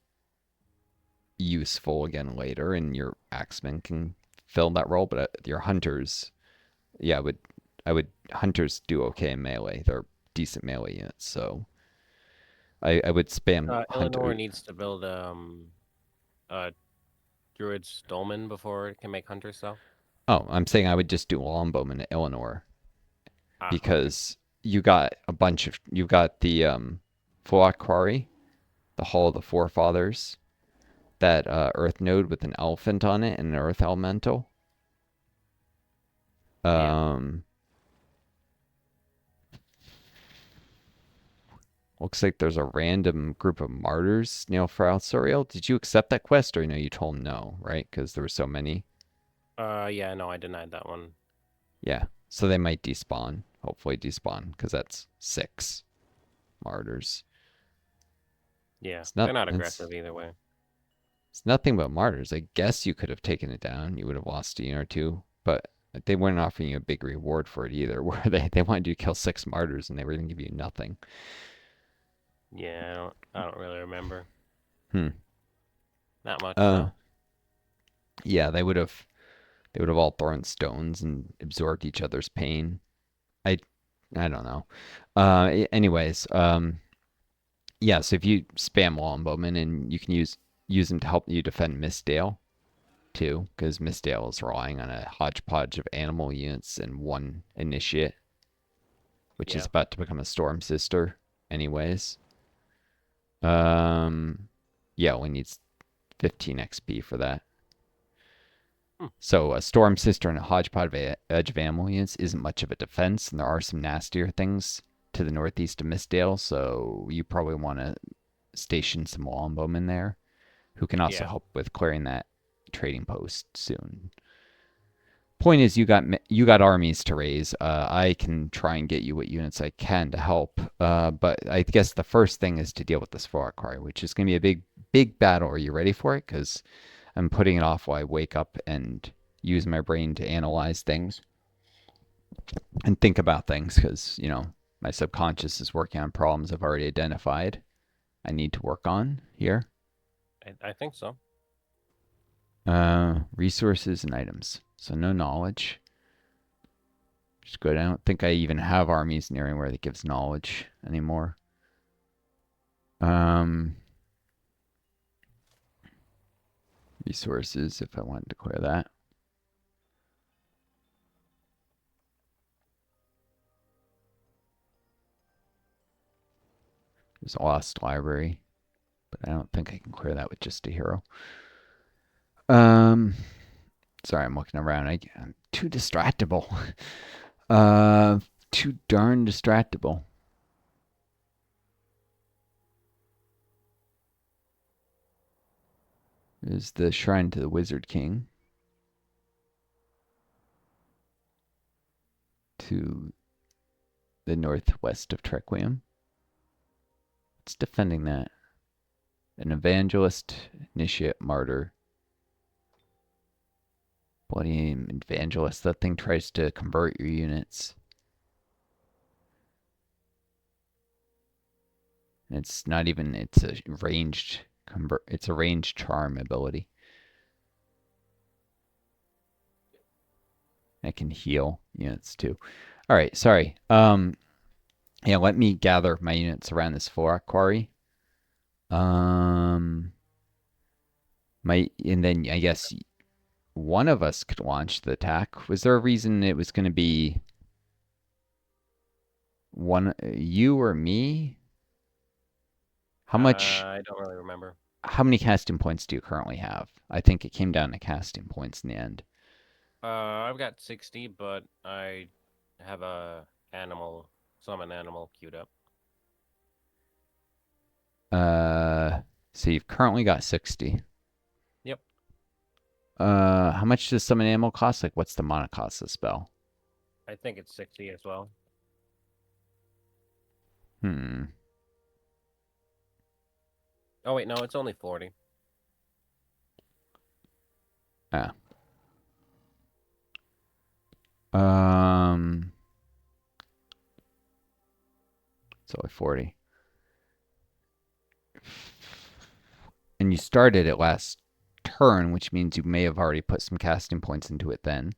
useful again later, and your axemen can fill that role. But your hunters, yeah, I would hunters do okay in melee. They're decent melee units, so I would spam Eleanor hunter. needs to build a druid's dolmen before it can make hunter stuff. Oh, I'm saying I would just do longbowmen at Eleanor Ah, okay. because you got the Flock Quarry, the Hall of the Forefathers, that Earth node with an elephant on it and an Earth Elemental. Yeah. Um, Looks like there's a random group of martyrs, Neil Soriel. Did you accept that quest, or you know you told him no, right? Because there were so many. Yeah, no, I denied that one. Yeah, so they might despawn. Hopefully despawn, because that's 6 martyrs. Yeah, It's they're not. not aggressive either way. It's nothing but martyrs. I guess you could have taken it down. You would have lost a unit or two, but they weren't offering you a big reward for it either. Were they? They wanted you to kill 6 martyrs, and they were going to give you nothing. Yeah, I don't really remember. Hmm. Not much, Uh. no. Yeah, they would have all thrown stones and absorbed each other's pain. I I don't know. Anyways, yeah. So if you spam Longbowman and you can use them to help you defend Mistdale too, because Mistdale is relying on a hodgepodge of animal units and one initiate, which is Yeah. about to become a Storm Sister. Anyways, um, yeah, we need 15 XP for that. Hmm. So a Storm Sister and a hodgepodge of Edge of Animal units isn't much of a defense, and there are some nastier things to the northeast of Mistdale, so you probably want to station some longbowmen there. who can also Yeah, help with clearing that trading post soon. Point is, you got armies to raise. I can try and get you what units I can to help. But I guess the first thing is to deal with this Forest Quarry, which is going to be a big battle. Are you ready for it? Because I'm putting it off while I wake up and use my brain to analyze things and think about things. Because my subconscious is working on problems I've already identified. I need to work on here. I think so. Resources and items. So no knowledge. Just good. I don't think I even have armies near anywhere that gives knowledge anymore. Um, resources, if I want to declare that. There's a lost library, but I don't think I can clear that with just a hero. Um, sorry, I'm looking around. I'm too distractible. Too darn distractible. There's the shrine to the Wizard King. To the northwest of Trequium. It's defending that. An evangelist, initiate, martyr. Bloody evangelist. That thing tries to convert your units. It's not even. It's a ranged convert. It's a ranged charm ability. I can heal units too. All right. Sorry. Yeah. Let me gather my units around this Florak quarry. Um. And then I guess one of us could launch the attack. Was there a reason it was going to be one you or me? How much? I don't really remember. How many casting points do you currently have? I think it came down to casting points in the end. I've got 60, but I have a summon animal queued up. So you've currently got 60. Yep, How much does summon animal cost? Like, what's the mana cost of the spell? I think it's 60 as well. Hmm. Oh wait, no, it's only 40. Ah. Um. It's only 40. And you started it last turn, which means you may have already put some casting points into it then.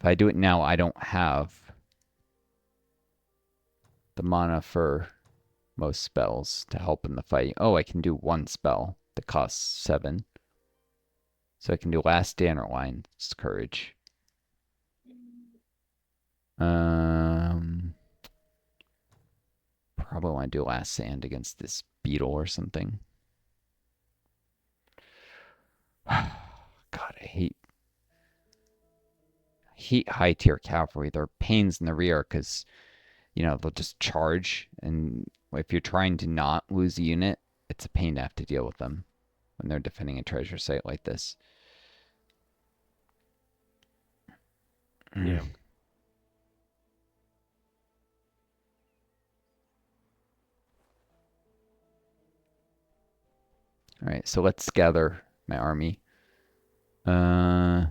If I do it now, I don't have the mana for most spells to help in the fight. Oh, I can do one spell that costs 7. So I can do Last Stand or Lion's Courage. Um, Probably want to do Last Stand against this beetle or something. God, I hate high tier cavalry. They're pains in the rear because they'll just charge, and if you're trying to not lose a unit, it's a pain to have to deal with them when they're defending a treasure site like this. Yeah. All right, so let's gather my army. Uh,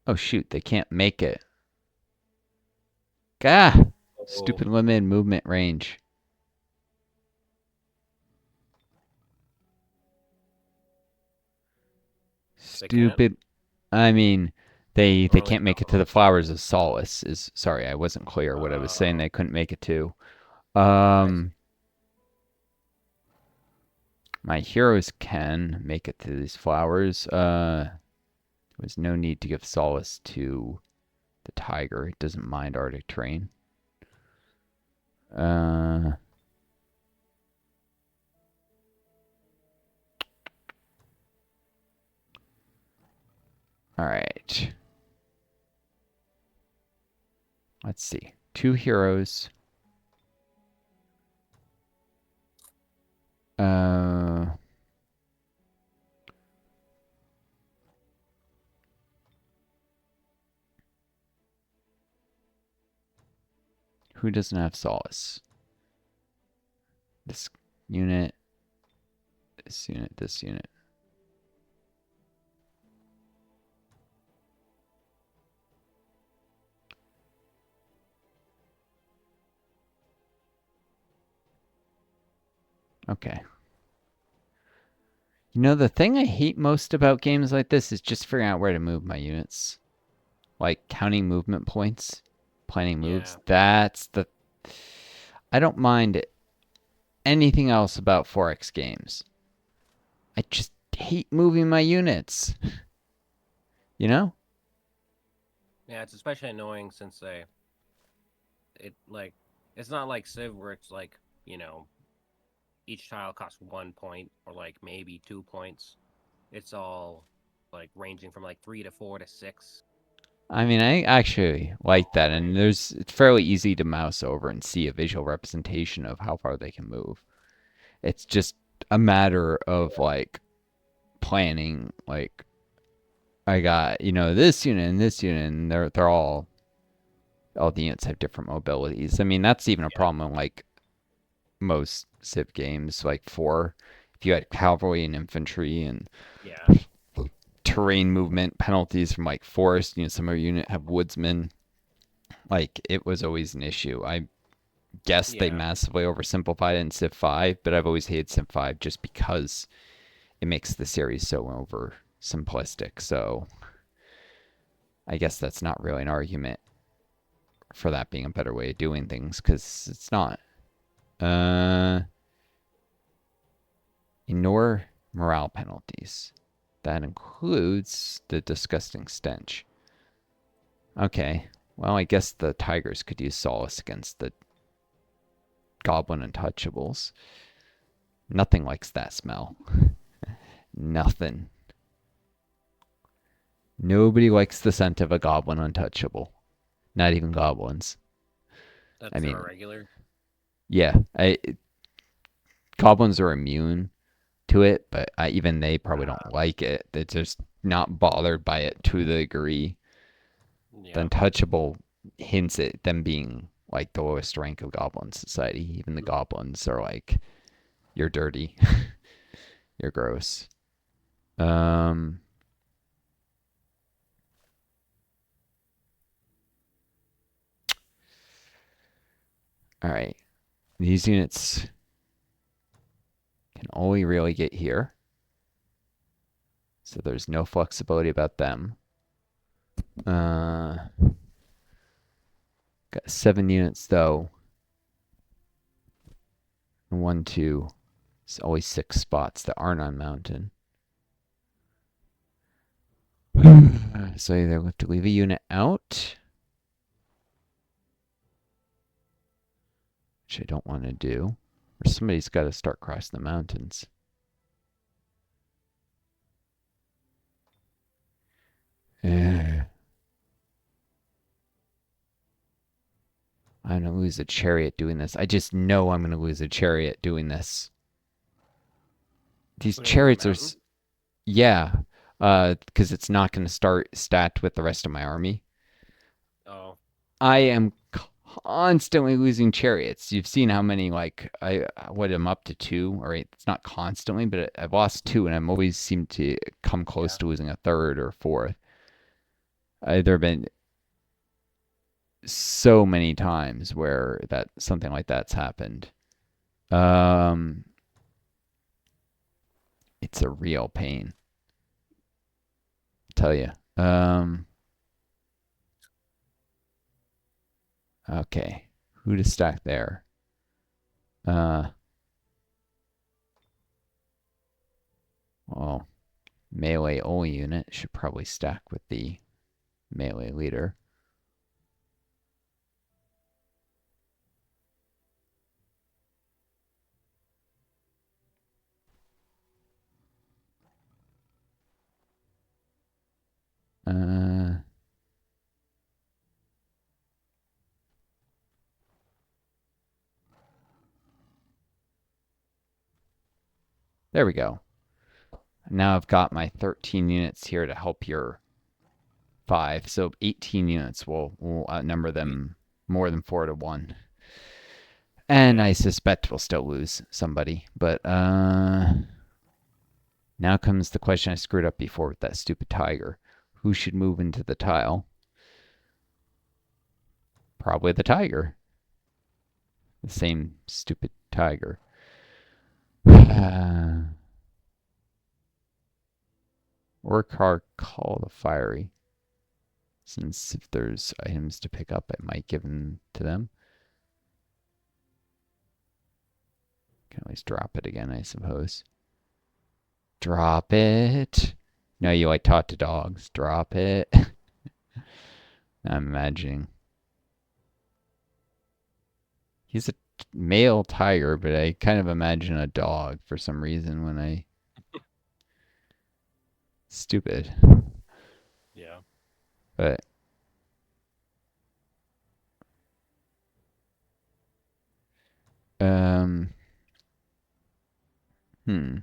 oh shoot, they can't make it. Gah! Oh, Stupid limited movement range. they can't. Stupid. I mean, they Or like can't how make it to long? the Flowers of Solace. Is sorry, I wasn't clear what I was saying. Uh, They couldn't make it to. I see. Um, my heroes can make it to these flowers. There was no need to give solace to the tiger. It doesn't mind Arctic terrain. Uh, All right. Let's see. 2 heroes. Uh, who doesn't have Solace? This unit, this unit, this unit. Okay. You know, the thing I hate most about games like this is just figuring out where to move my units. Like counting movement points, planning moves. Yeah. That's the. I don't mind anything else about 4X games. I just hate moving my units. You know? Yeah, it's especially annoying since it like it's not like Civ where it's like, each tile costs 1 point or like maybe 2 points. It's all like ranging from like 3 to 4 to 6. I mean, I actually A like that, long and range. it's fairly easy to mouse over and see a visual representation of how far they can move. It's just a matter of like planning. Like I got this unit and this unit, and they're all the units have different mobilities. I mean, that's even a Yeah. problem in like most Civ games, like four. If you had cavalry and infantry and Yeah. terrain movement penalties from like forest, some of your unit have woodsmen. Like it was always an issue. I guess they Yeah. massively oversimplified it in Civ 5, but I've always hated Civ 5 just because it makes the series so over simplistic. So I guess that's not really an argument for that being a better way of doing things because it's not. Uh, Ignore morale penalties. That includes the disgusting stench. Okay, well, I guess the tigers could use solace against the goblin untouchables. Nothing likes that smell. Nothing. Nobody likes the scent of a goblin untouchable. Not even goblins. I That's mean, our regular. yeah, goblins are immune to it, but even they probably don't like it. They're just not bothered by it to the degree. The Yeah. untouchable hints at them being like the lowest rank of goblin society. Even the goblins are like, you're dirty, you're gross. Um, all right, these units can only really get here, so there's no flexibility about them. Got 7 units though. 1, 2. It's always 6 spots that aren't on mountain. So either we have to leave a unit out, which I don't want to do, or somebody's got to start crossing the mountains. I'm going to lose a chariot doing this. I just know I'm going to lose a chariot doing this. These Putting it on the chariots are, mountain. yeah, because it's not going to start stacked with the rest of my army. Oh, I am constantly losing chariots. You've seen how many like I'm up to 2, or it's not constantly, but I've lost 2, and I'm always seem to come close yeah. to losing a third or fourth. There have been so many times where that something like that's happened. Um, it's a real pain, I tell you. Okay, who to stack there? Uh, well, melee only unit should probably stack with the melee leader. Uh, there we go. Now I've got my 13 units here to help your 5. So 18 units will outnumber Sweet. them more than 4 to 1. And Yeah. I suspect we'll still lose somebody. But now comes the question I screwed up before with that stupid tiger. Who should move into the tile? Probably the tiger. The same stupid tiger. Or call the fiery. Since if there's items to pick up, I might give them to them. Can always drop it again, I suppose. Drop it. No, you like taught to dogs. Drop it. I'm imagining. He's a male tiger, but I kind of imagine a dog for some reason when I. Stupid. Yeah. But, um, hmm.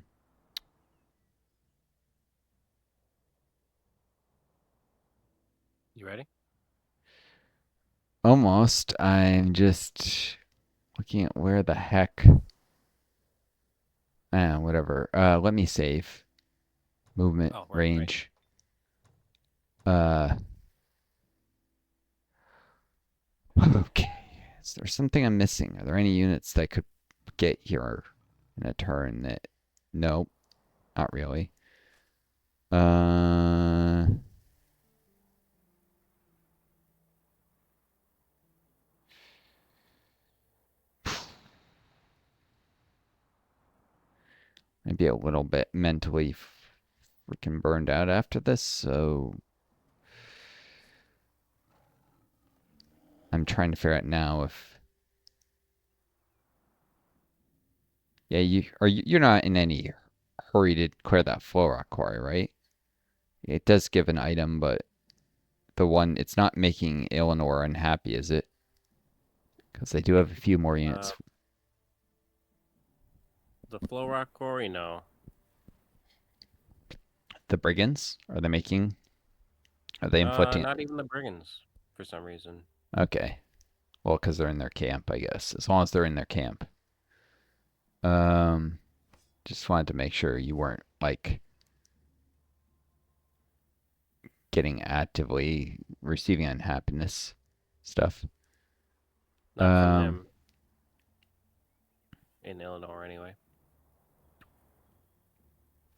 You ready? Almost. I'm just looking at where the heck. Whatever. Let me save. Movement, Oh, right. range. Uh, okay. Is there something I'm missing? Are there any units that could get here in a turn that. Nope, not really. Uh, maybe a little bit mentally freaking burned out after this, so I'm trying to figure out now if. Yeah, you're not in any hurry to clear that flow rock quarry, right? It does give an item, but the one it's not making Eleanor unhappy, is it? Because they do have a few more Uh, units. the flow rock quarry? No. The brigands are they making? Are they inflicting it? Not even the brigands for some reason. Okay. Well, because they're in their camp, I guess. As long as they're in their camp. Um, just wanted to make sure you weren't like getting actively receiving unhappiness stuff. Not from Um, them in Illinois, anyway.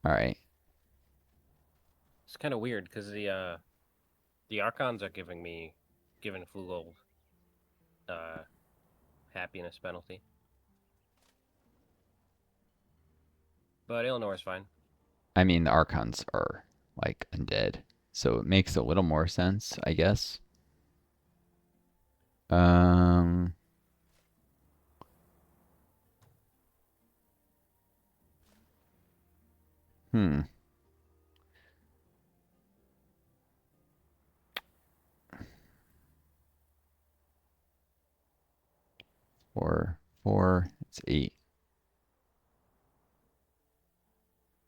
all right. It's kind of weird because the Archons are giving Flugel uh happiness penalty, but Illinois is fine. I mean, the Archons are like undead, so it makes a little more sense, I guess. Um, hmm. Four. It's 8.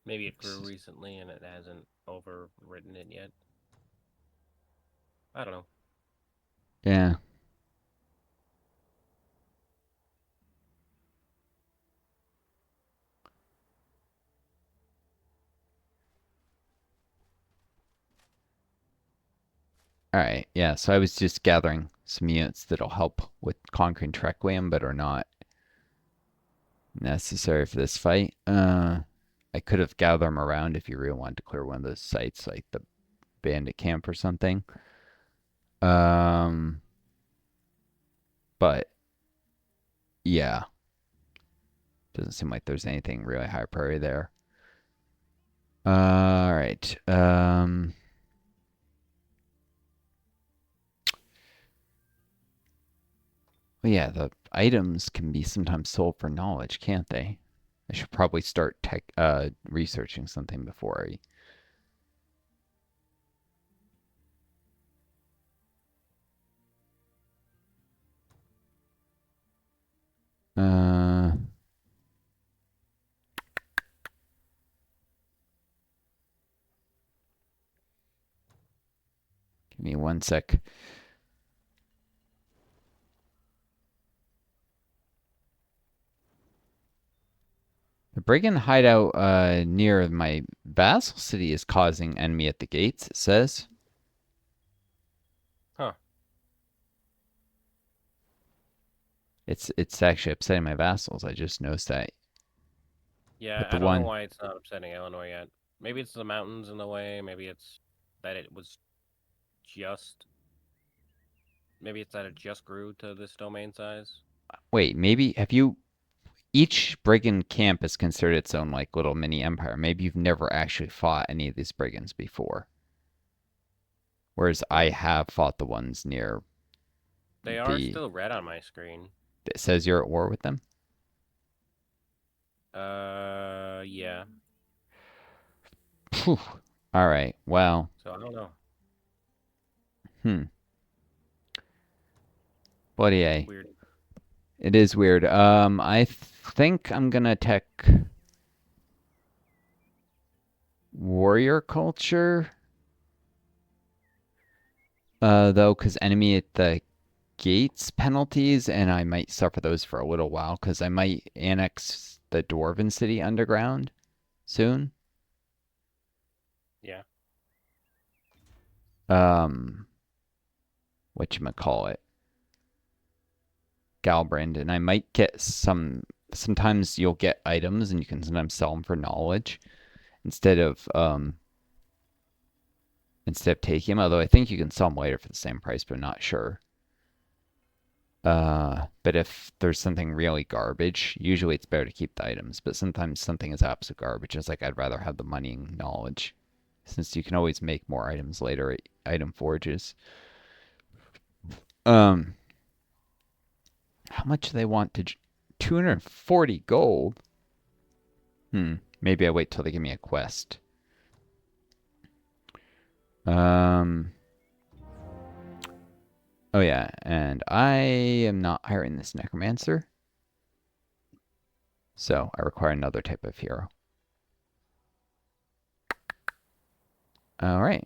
Maybe it grew recently and it hasn't overridden it yet. I don't know. Yeah. All right. Yeah. So I was just gathering some units that'll help with conquering Trequium, but are not necessary for this fight. I could have gathered them around if you really wanted to clear one of those sites, like the bandit camp or something. Um, but yeah, doesn't seem like there's anything really high priority there. All right. Well, yeah, the items can be sometimes sold for knowledge, can't they? I should probably start researching something before I. me one sec. The brigand hideout near my vassal city is causing enemy at the gates, it says. Huh. It's actually upsetting my vassals. I just noticed that. Yeah, But the I don't know one why it's not upsetting Illinois yet. Maybe it's the mountains in the way. Maybe it's that it was just. Maybe it's that it just grew to this domain size. wait, maybe have you each brigand camp is considered its own like little mini empire. Maybe you've never actually fought any of these brigands before. Whereas Hmm. I have fought the ones near They are the still red on my screen. that says you're at war with them. Yeah. Phew. All right. Well, So I don't know. hmm. Bloody A. Weird. It is weird. I think I'm gonna tech warrior culture. Though, because enemy at the gates penalties, and I might suffer those for a little while, because I might annex the Dwarven City underground soon. Yeah. Um, whatchamacallit, Galbrand, and I might get some. Sometimes you'll get items, and you can sometimes sell them for knowledge instead of taking them. Although I think you can sell them later for the same price, but I'm not sure. But if there's something really garbage, usually it's better to keep the items. But sometimes something is absolute garbage. It's like I'd rather have the money and knowledge, since you can always make more items later at item forges. Um, how much do they want to? 240 gold. Maybe I wait till they give me a quest. Um. Oh yeah, and I am not hiring this necromancer, so I require another type of hero. All right.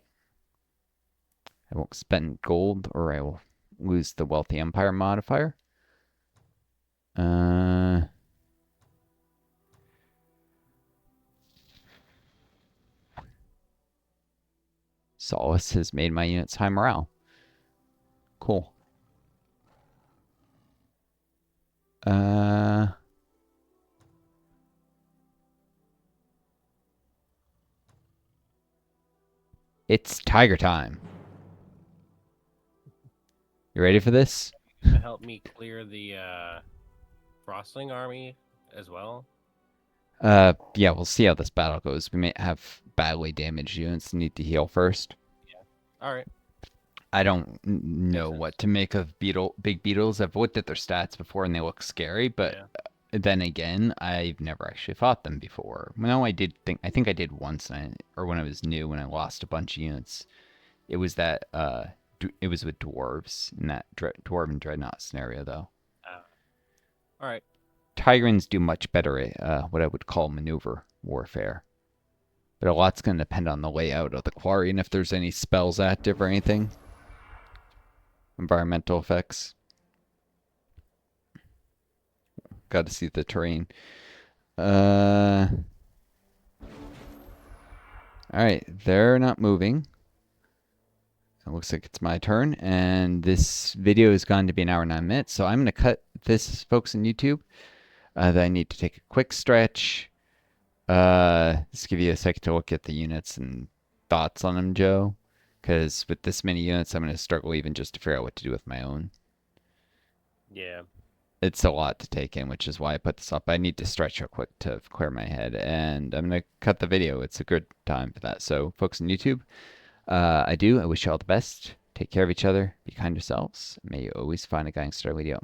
I won't spend gold or I will lose the wealthy empire modifier. Uh, Solace has made my units high morale. Cool. Uh, it's tiger time. You ready for this? To help me clear the Frostling army as well. Yeah, we'll see how this battle goes. We may have badly damaged units need to heal first. All right. I don't Makes know sense. what to make of big beetles. I've looked at their stats before and they look scary, but Yeah. then again, I've never actually fought them before. No, I think I did once, or when I was new, when I lost a bunch of units. It was that it was with dwarves in that dwarven dreadnought scenario though. All right. Tyrants do much better at what I would call maneuver warfare, but a lot's going to depend on the layout of the quarry and if there's any spells active or anything. Environmental effects. Got to see the terrain. Uh, all right, they're not moving. It looks like it's my turn, and this video is going to be an hour and 9 minutes, so I'm going to cut this, folks, on YouTube. That I need to take a quick stretch. Just give you a second to look at the units and thoughts on them, Joe. Because with this many units, I'm going to struggle even just to figure out what to do with my own. Yeah. It's a lot to take in, which is why I put this up. I need to stretch real quick to clear my head, and I'm going to cut the video. It's a good time for that. So, folks on YouTube, I wish you all the best. Take care of each other. Be kind to yourselves. May you always find a gangster video.